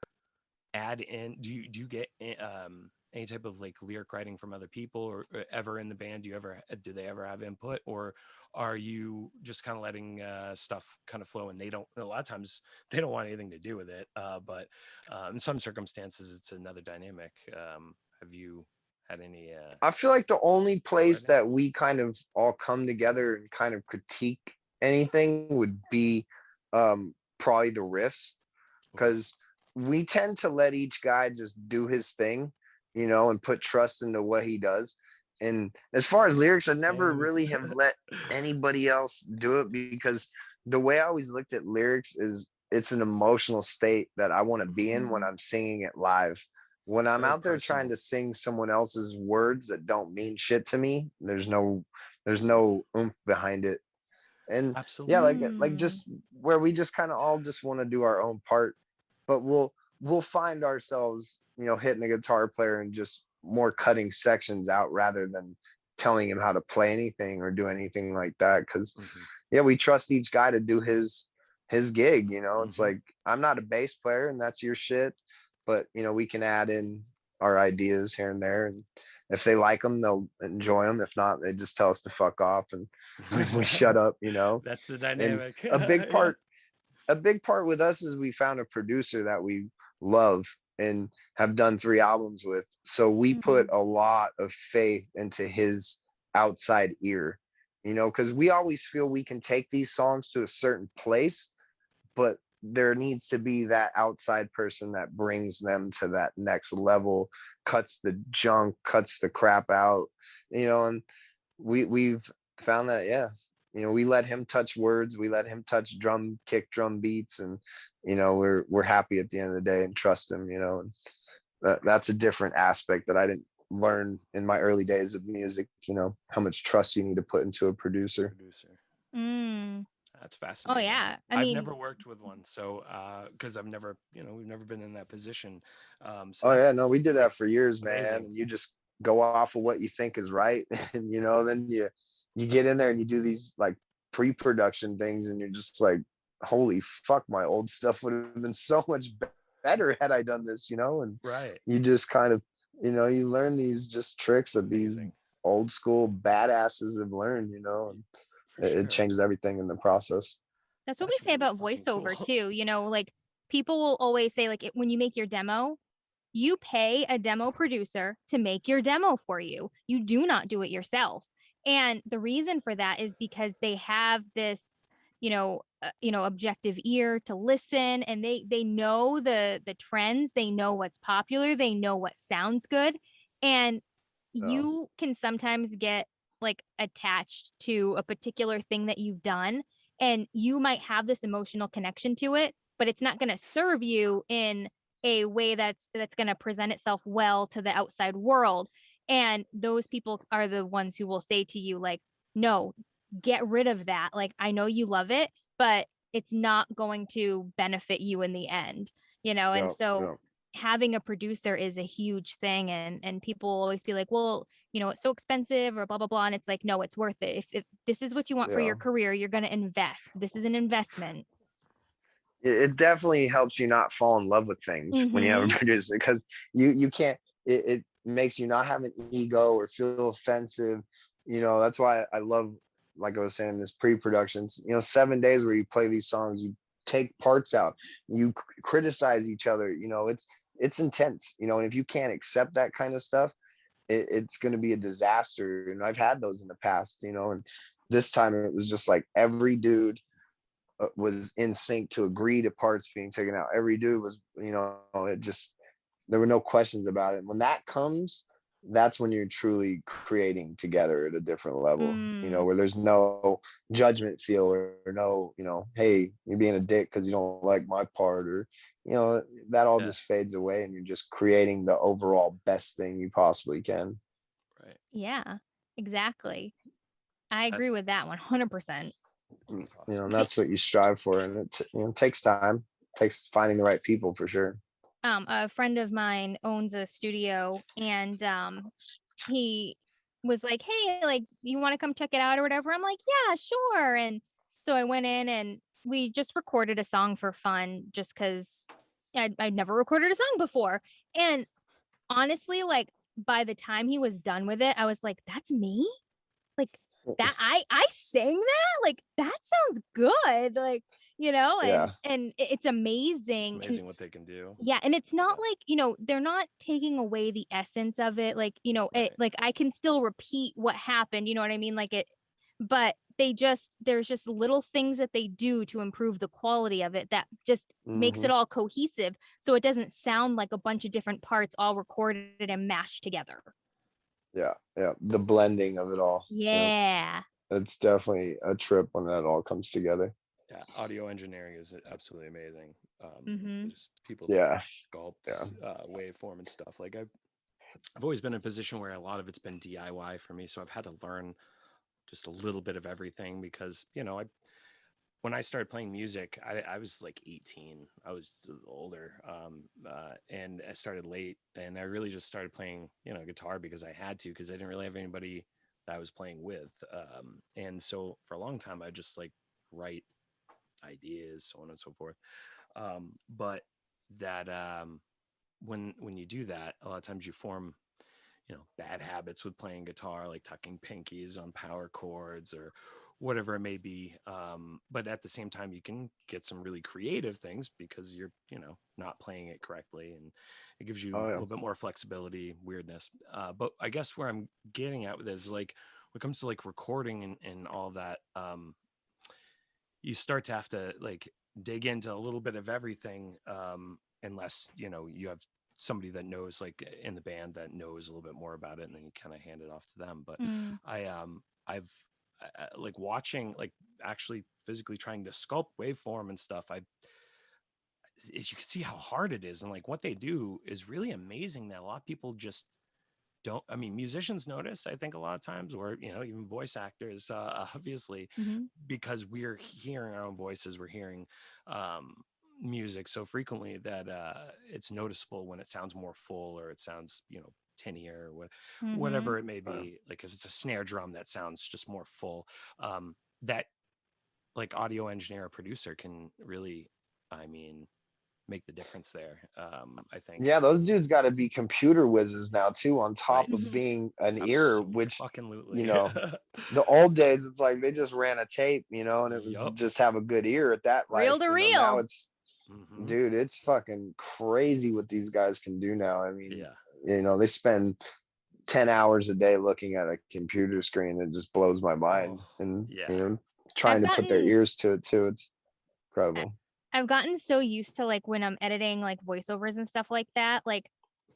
add in, do you get any type of like lyric writing from other people, or ever in the band, do they ever have input, or are you just kind of letting stuff kind of flow and they don't, a lot of times they don't want anything to do with it, but in some circumstances it's another dynamic. Have you had any I feel like the only place co-writing? that we kind of all come together and kind of critique anything would be probably the riffs, Ooh. because we tend to let each guy just do his thing, and put trust into what he does. And as far as lyrics, I never Same. really have let anybody else do it, because the way I always looked at lyrics is it's an emotional state that I want to be in when Mm-hmm. I'm singing it live. When It's I'm very out there trying personal. to sing someone else's words that don't mean shit to me, there's no oomph behind it. And yeah, Absolutely. like just where we just kind of all just want to do our own part, but we'll find ourselves, hitting the guitar player and just more cutting sections out rather than telling him how to play anything or do anything like that. Because Hmm. yeah, we trust each guy to do his gig. It's Hmm. like I'm not a bass player and that's your shit, but we can add in our ideas here and there, and if they like them, they'll enjoy them. If not, they just tell us to fuck off and we shut up. That's the And dynamic. a big Yeah. part a big part with us is we found a producer that we love and have done 3 albums with. So we Mm-hmm. put a lot of faith into his outside ear, because we always feel we can take these songs to a certain place, but there needs to be that outside person that brings them to that next level, cuts the junk, cuts the crap out, and we've found that, yeah, we let him touch words, we let him touch drum kick drum beats, and we're happy at the end of the day and trust him, and that's a different aspect that I didn't learn in my early days of music, how much trust you need to put into a producer. Producer. Mm. That's Oh fascinating. yeah. I I've mean, never worked with one, so because I've never, we've never been in that position. So Oh that's yeah, no, we did that for years, man. amazing. And you just go off of what you think is right, and then you get in there and you do these like pre-production things, and you're just like, holy fuck, my old stuff would have been so much better had I done this, and Right. you just kind of, you learn these just tricks that these Amazing. old school badasses have learned, and For it sure. changes everything in the process. that's what we That's say really about fucking voiceover cool. too. Like people will always say, like, when you make your demo, you pay a demo producer to make your demo for you. You do not do it yourself. And the reason for that is because they have this objective ear to listen, and they know the trends, they know what's popular, they know what sounds good. And Yeah. you can sometimes get like attached to a particular thing that you've done, and you might have this emotional connection to it, but it's not going to serve you in a way that's going to present itself well to the outside world. And those people are the ones who will say to you like, no, get rid of that. Like, I know you love it, but it's not going to benefit you in the end, and Yeah. so Yeah. having a producer is a huge thing. And people will always be like, well, it's so expensive or blah blah blah, and it's like, no, it's worth it. If this is what you want for Yeah. your career, you're going to invest. This is an investment. It definitely helps you not fall in love with things when you have a Mm-hmm. producer, because you can't, it makes you not have an ego or feel offensive. That's why I love, like I was saying, this pre-productions, 7 days where you play these songs, you take parts out, you criticize each other. It's intense, and if you can't accept that kind of stuff, it's going to be a disaster. And I've had those in the past, and this time it was just like every dude was in sync to agree to parts being taken out. Every dude was, it just, there were no questions about it. When that comes, that's when you're truly creating together at a different level, Mm, where there's no judgment feel, or no, hey, you're being a dick because you don't like my part, or, that all Yeah. just fades away, and you're just creating the overall best thing you possibly can. Right. yeah, exactly. I That, agree with that 100%. And that's awesome. that's what you strive for, and it takes time, it takes finding the right people for sure. A friend of mine owns a studio, and he was like, hey, like, you want to come check it out or whatever? I'm like, yeah, sure. And so I went in and we just recorded a song for fun, just because I'd never recorded a song before. And honestly, like, by the time he was done with it, I was like, that's me. Like, that I sang that? Like, that sounds good. Like, and Yeah. it's It's amazing. And amazing what they can do. yeah, and it's not Yeah. like, they're not taking away the essence of it. Like, it, Right. like, I can still repeat what happened, you know what I mean? Like, but there's just little things that they do to improve the quality of it that just makes Hmm. it all cohesive. So it doesn't sound like a bunch of different parts all recorded and mashed together. Yeah. Yeah. The blending of it all. Yeah. Yeah. It's definitely a trip when that all comes together. Yeah. Audio engineering is absolutely amazing. Mm-hmm. Just people Yeah. Yeah. sculpt, waveform and stuff. Like I've always been in a position where a lot of it's been DIY for me, so I've had to learn just a little bit of everything because I when I started playing music, I was like 18. I was older, and I started late, and I really just started playing, guitar because I had to, because I didn't really have anybody that I was playing with, and so for a long time, I just like write ideas, so on and so forth. But that when you do that, a lot of times you form bad habits with playing guitar, like tucking pinkies on power chords or whatever it may be. But at the same time, you can get some really creative things because you're, not playing it correctly, and it gives you Oh a yeah. little bit more flexibility, weirdness. But I guess where I'm getting at with this is like when it comes to like recording and all that, you start to have to like dig into a little bit of everything, unless you have somebody that knows, like in the band, that knows a little bit more about it, and then you kind of hand it off to them. But Mm. I've like watching, like actually physically trying to sculpt waveform and stuff. As you can see how hard it is, and like what they do is really amazing, that a lot of people just don't. I mean, musicians notice, I think, a lot of times, or even voice actors, obviously, Mm-hmm. because we're hearing our own voices, we're hearing um, music so frequently that it's noticeable when it sounds more full, or it sounds tinier, or Mm-hmm. whatever it may be. Like if it's a snare drum that sounds just more full, that like audio engineer or producer can really, I mean, make the difference there. I think. Yeah, those dudes got to be computer whizzes now too, on top Right. of Mm-hmm. being an ear, Absolutely. which, Fucking you lootly. know, the old days, it's like they just ran a tape, and it was Yup. just have a good ear at that life. Reel to Now reel. it's, Mm-hmm. dude, it's fucking crazy what these guys can do now. I mean, Yeah. they spend 10 hours a day looking at a computer screen. It just blows my Oh, mind. And, yeah. I've trying to put their gotten ears to it too. It's I- incredible. I've gotten so used to like when I'm editing like voiceovers and stuff like that, like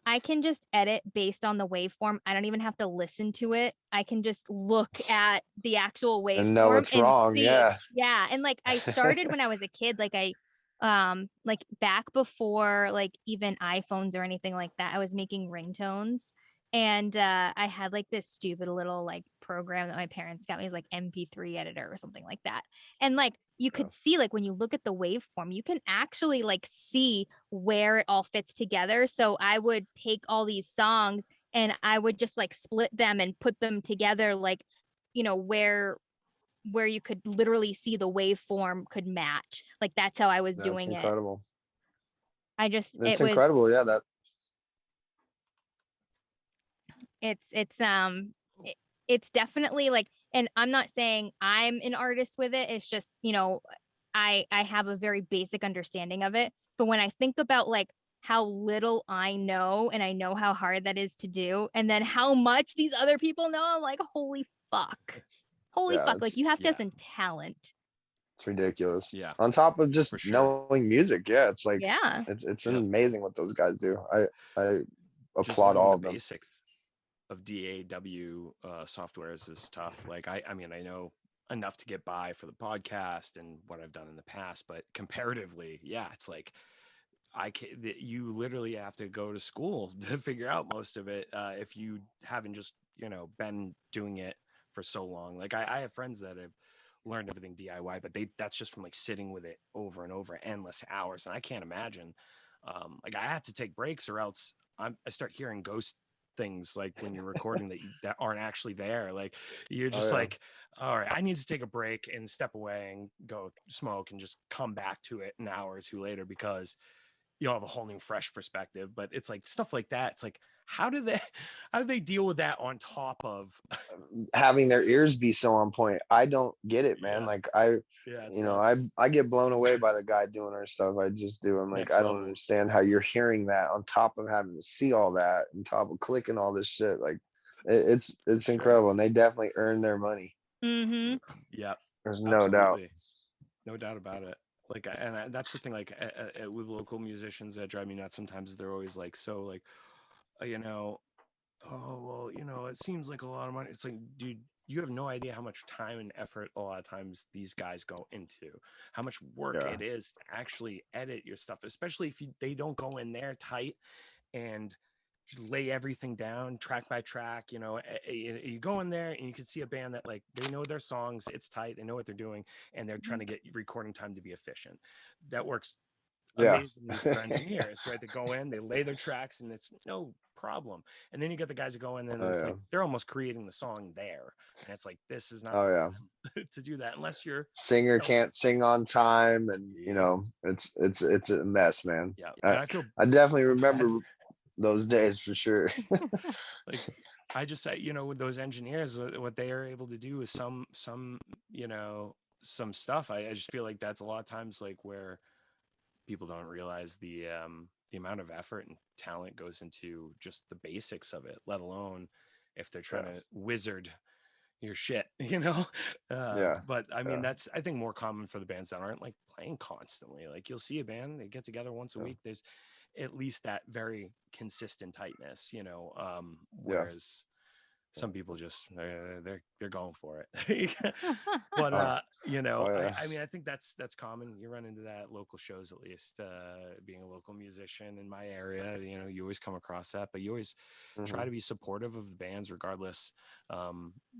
I can just edit based on the waveform. I don't even have to listen to it. I can just look at the actual And know waveform what's and wrong. see. Yeah. Yeah, and like I started when I was a kid, like back before like even iPhones or anything like that, I was making ringtones. And I had like this stupid little like program that my parents got me, as like MP3 editor or something like that. And like you Yeah. could see, like when you look at the waveform, you can actually like see where it all fits together. So I would take all these songs and I would just like split them and put them together, like, where you could literally see the waveform could match. Like that's how I was That's doing it. incredible. It It's was incredible. Yeah. That. it's it's definitely like, and I'm not saying I'm an artist with it. It's just, I have a very basic understanding of it. But when I think about like how little I know, and I know how hard that is to do, and then how much these other people know, I'm like, holy fuck. Holy Yeah. fuck. Like you have to have Yeah. some talent. It's ridiculous. Yeah, On top of just for sure. knowing music, yeah, it's like Yeah. it's Yep. amazing what those guys do. I Just applaud learning all the of them. basics of DAW softwares is tough. Like I mean, I know enough to get by for the podcast and what I've done in the past, but comparatively, yeah, it's like you literally have to go to school to figure out most of it if you haven't just been doing it for so long. Like I have friends that have learned everything DIY, but that's just from like sitting with it over and over endless hours, and I can't imagine. Like I have to take breaks or else I start hearing ghost things, like when you're recording that aren't actually there. Like you're Oh just yeah. like, all right, I need to take a break and step away and go smoke and just come back to it an hour or two later, because you'll have a whole new fresh perspective. But it's like stuff like that. It's like, how do they how do they deal with that on top of Having their ears be so on point. I don't get it, man. yeah, like yeah, it's you know, I nuts. I get blown away by the guy doing our stuff. I just do. I'm like, Next I don't level. understand how you're hearing that on top of having to see all that, on top of clicking all this shit. Like For it's sure. incredible, and they definitely earn their money. Mm-hmm. Yeah, There's no doubt. absolutely. No doubt about it. Like, that's the thing. Like, with local musicians that drive me nuts. Sometimes they're always like, so like, uh, you know, oh well, it seems like a lot of money. It's like, dude, you have no idea how much time and effort a lot of times these guys go into, how much work Yeah. it is to actually edit your stuff, especially if they don't go in there tight and lay everything down track by track. You go in there and you can see a band that, like, they know their songs, it's tight, they know what they're doing, and they're trying to get recording time to be efficient. That works Yeah. amazingly for engineers, right? They go in, they lay their tracks, and it's no problem. And then you get the guys that go in, and Oh it's yeah. like they're almost creating the song there, and it's like, this is not Oh the yeah. time to do that unless you're, Singer you know, can't sing on time, and yeah, it's a mess, man. yeah. And I I feel I definitely bad remember those days for sure. like I just say, with those engineers, what they are able to do is you know some stuff. I just feel like that's a lot of times like where people don't realize the amount of effort and talent goes into just the basics of it, let alone if they're trying Yeah. to wizard your shit. Yeah. But I mean, Yeah. that's, I think, more common for the bands that aren't like playing constantly. Like you'll see a band, they get together once a Yeah. week, there's at least that very consistent tightness, Yeah. whereas some people just they're going for it. But Oh, oh yeah. I mean, I think that's common. You run into that at local shows, at least, being a local musician in my area. You always come across that, but you always try Hmm. to be supportive of the bands regardless,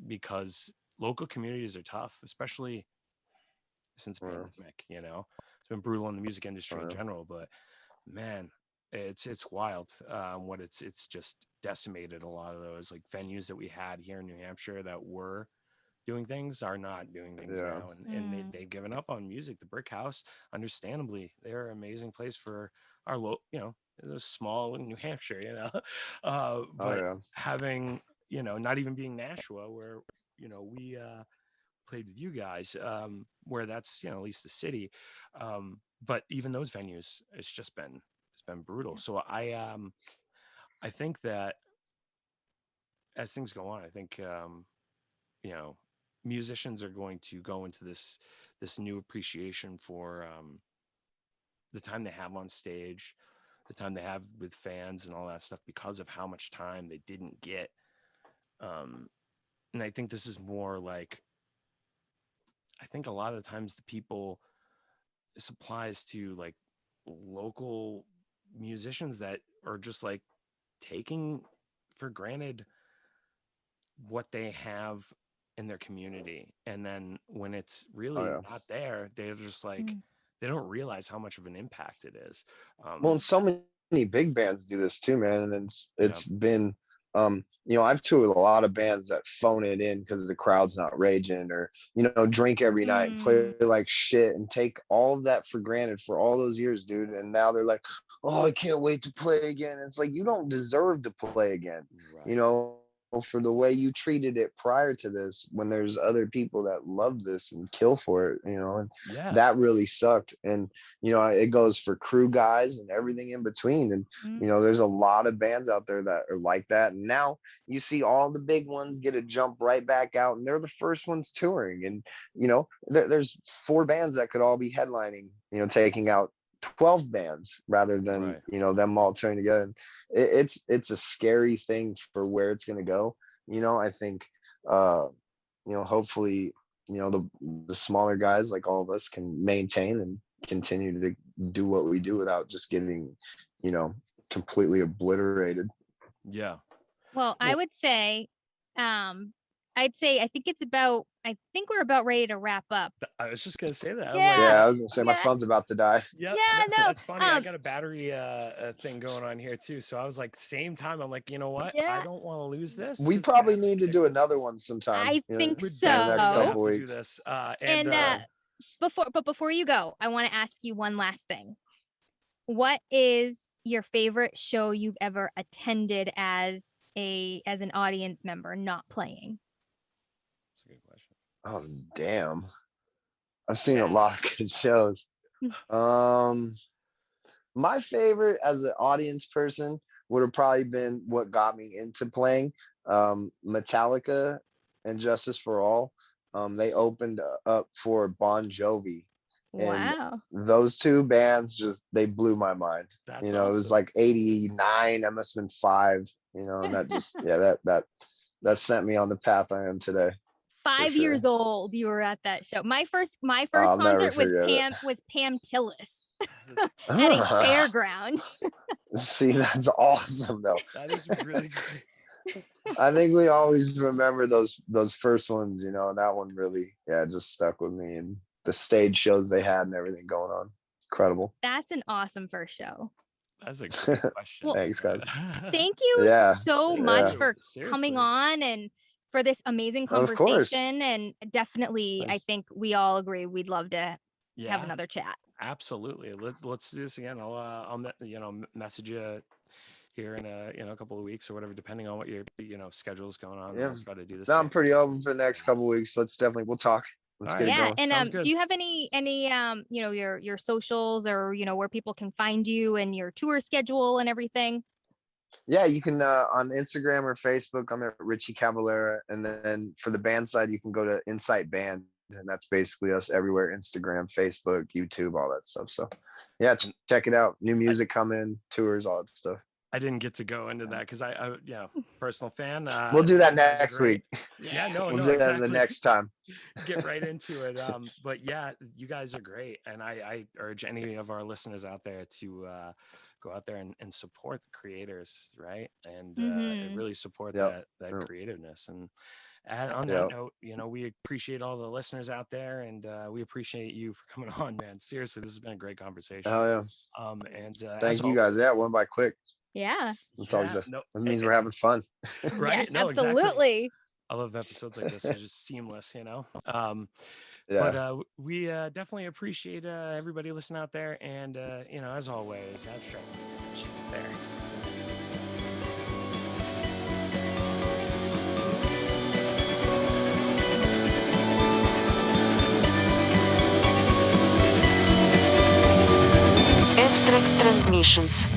because local communities are tough, especially since Yeah. pandemic. It's been brutal in the music industry Oh in yeah. general, but man, it's wild, what it's just decimated a lot of those like venues that we had here in New Hampshire that were doing things are not doing things Yeah. now, and they've given up on music. The Brick House, understandably, they're an amazing place for our it's a small New Hampshire, Oh but yeah. having, not even being Nashua, where we played with you guys, where that's, at least the city. But even those venues, it's been brutal. So I think that as things go on, I think, you know musicians are going to go into this new appreciation for the time they have on stage, the time they have with fans and all that stuff, because of how much time they didn't get. And I think this is more like, I think a lot of the times the people, this applies to like local musicians that are just like taking for granted what they have in their community. And then when it's really not there, they're just like, they don't realize how much of an impact it is. Well, and so many big bands do this too, man. And it's been, I've toured with a lot of bands that phone it in because the crowd's not raging, or, drink every night and play like shit and take all of that for granted for all those years, dude. And now they're like, oh, I can't wait to play again. It's like, you don't deserve to play again, for the way you treated it prior to this, when there's other people that love this and kill for it, and that really sucked. And it goes for crew guys and everything in between. And there's a lot of bands out there that are like that, and now you see all the big ones get a jump right back out, and they're the first ones touring. And there's 4 bands that could all be headlining, taking out 12 bands rather than them all turning together. And it's a scary thing for where it's going to go. I think hopefully the smaller guys like all of us can maintain and continue to do what we do without just getting completely obliterated. Well, I would say I think we're about ready to wrap up. I was just gonna say that. I was gonna say my phone's about to die. No, that's funny. I got a battery thing going on here too, so I was like, same time, I'm like, you know what? I don't want to lose this. We probably need to do another one sometime. I think so. Next couple weeks. Do this. Before you go, I want to ask you one last thing. What is your favorite show you've ever attended as an audience member, not playing? That's a good question. Oh, damn. I've seen a lot of good shows. My favorite as an audience person would have probably been what got me into playing. Metallica and Justice for All. They opened up for Bon Jovi. Wow. And those 2 bands they blew my mind. That's awesome. It was like 89, I must have been 5, and that just that sent me on the path I am today. 5 years old, you were at that show. My first concert was Pam Tillis at a fairground. See, that's awesome though. That is really great. I think we always remember those first ones, that one really just stuck with me, and the stage shows they had and everything going on. Incredible. That's an awesome first show. That's a good question. Well, thanks, guys. Thank you so much for coming on and for this amazing conversation. And definitely, I think we all agree we'd love to have another chat. Absolutely. Let's do this again. I'll message you here in a couple of weeks or whatever, depending on what your schedule's going on. Yeah. We'll try to do this. No, I'm pretty open for the next couple of weeks. We'll talk. Let's get it going. And do you have any your socials, or where people can find you and your tour schedule and everything? Yeah, you can on Instagram or Facebook. I'm at Richie Cavalera, and then for the band side, you can go to Incite Band, and that's basically us everywhere: Instagram, Facebook, YouTube, all that stuff. So, check it out. New music coming, tours, all that stuff. I didn't get to go into that because I personal fan. We'll do that next week. We'll do that the next time. Get right into it. But you guys are great, and I urge any of our listeners out there to go out there and support the creators, right? And really support that creativeness. And on that note, we appreciate all the listeners out there, and we appreciate you for coming on, man. Seriously, this has been a great conversation. Oh yeah. And thank you guys. Yeah, went by quick. Yeah. It's always it means we're having fun. Right? Yes, no, absolutely. Exactly. I love episodes like this. They're just seamless, But we definitely appreciate everybody listening out there. And, as always, abstract there. Abstract Transmissions.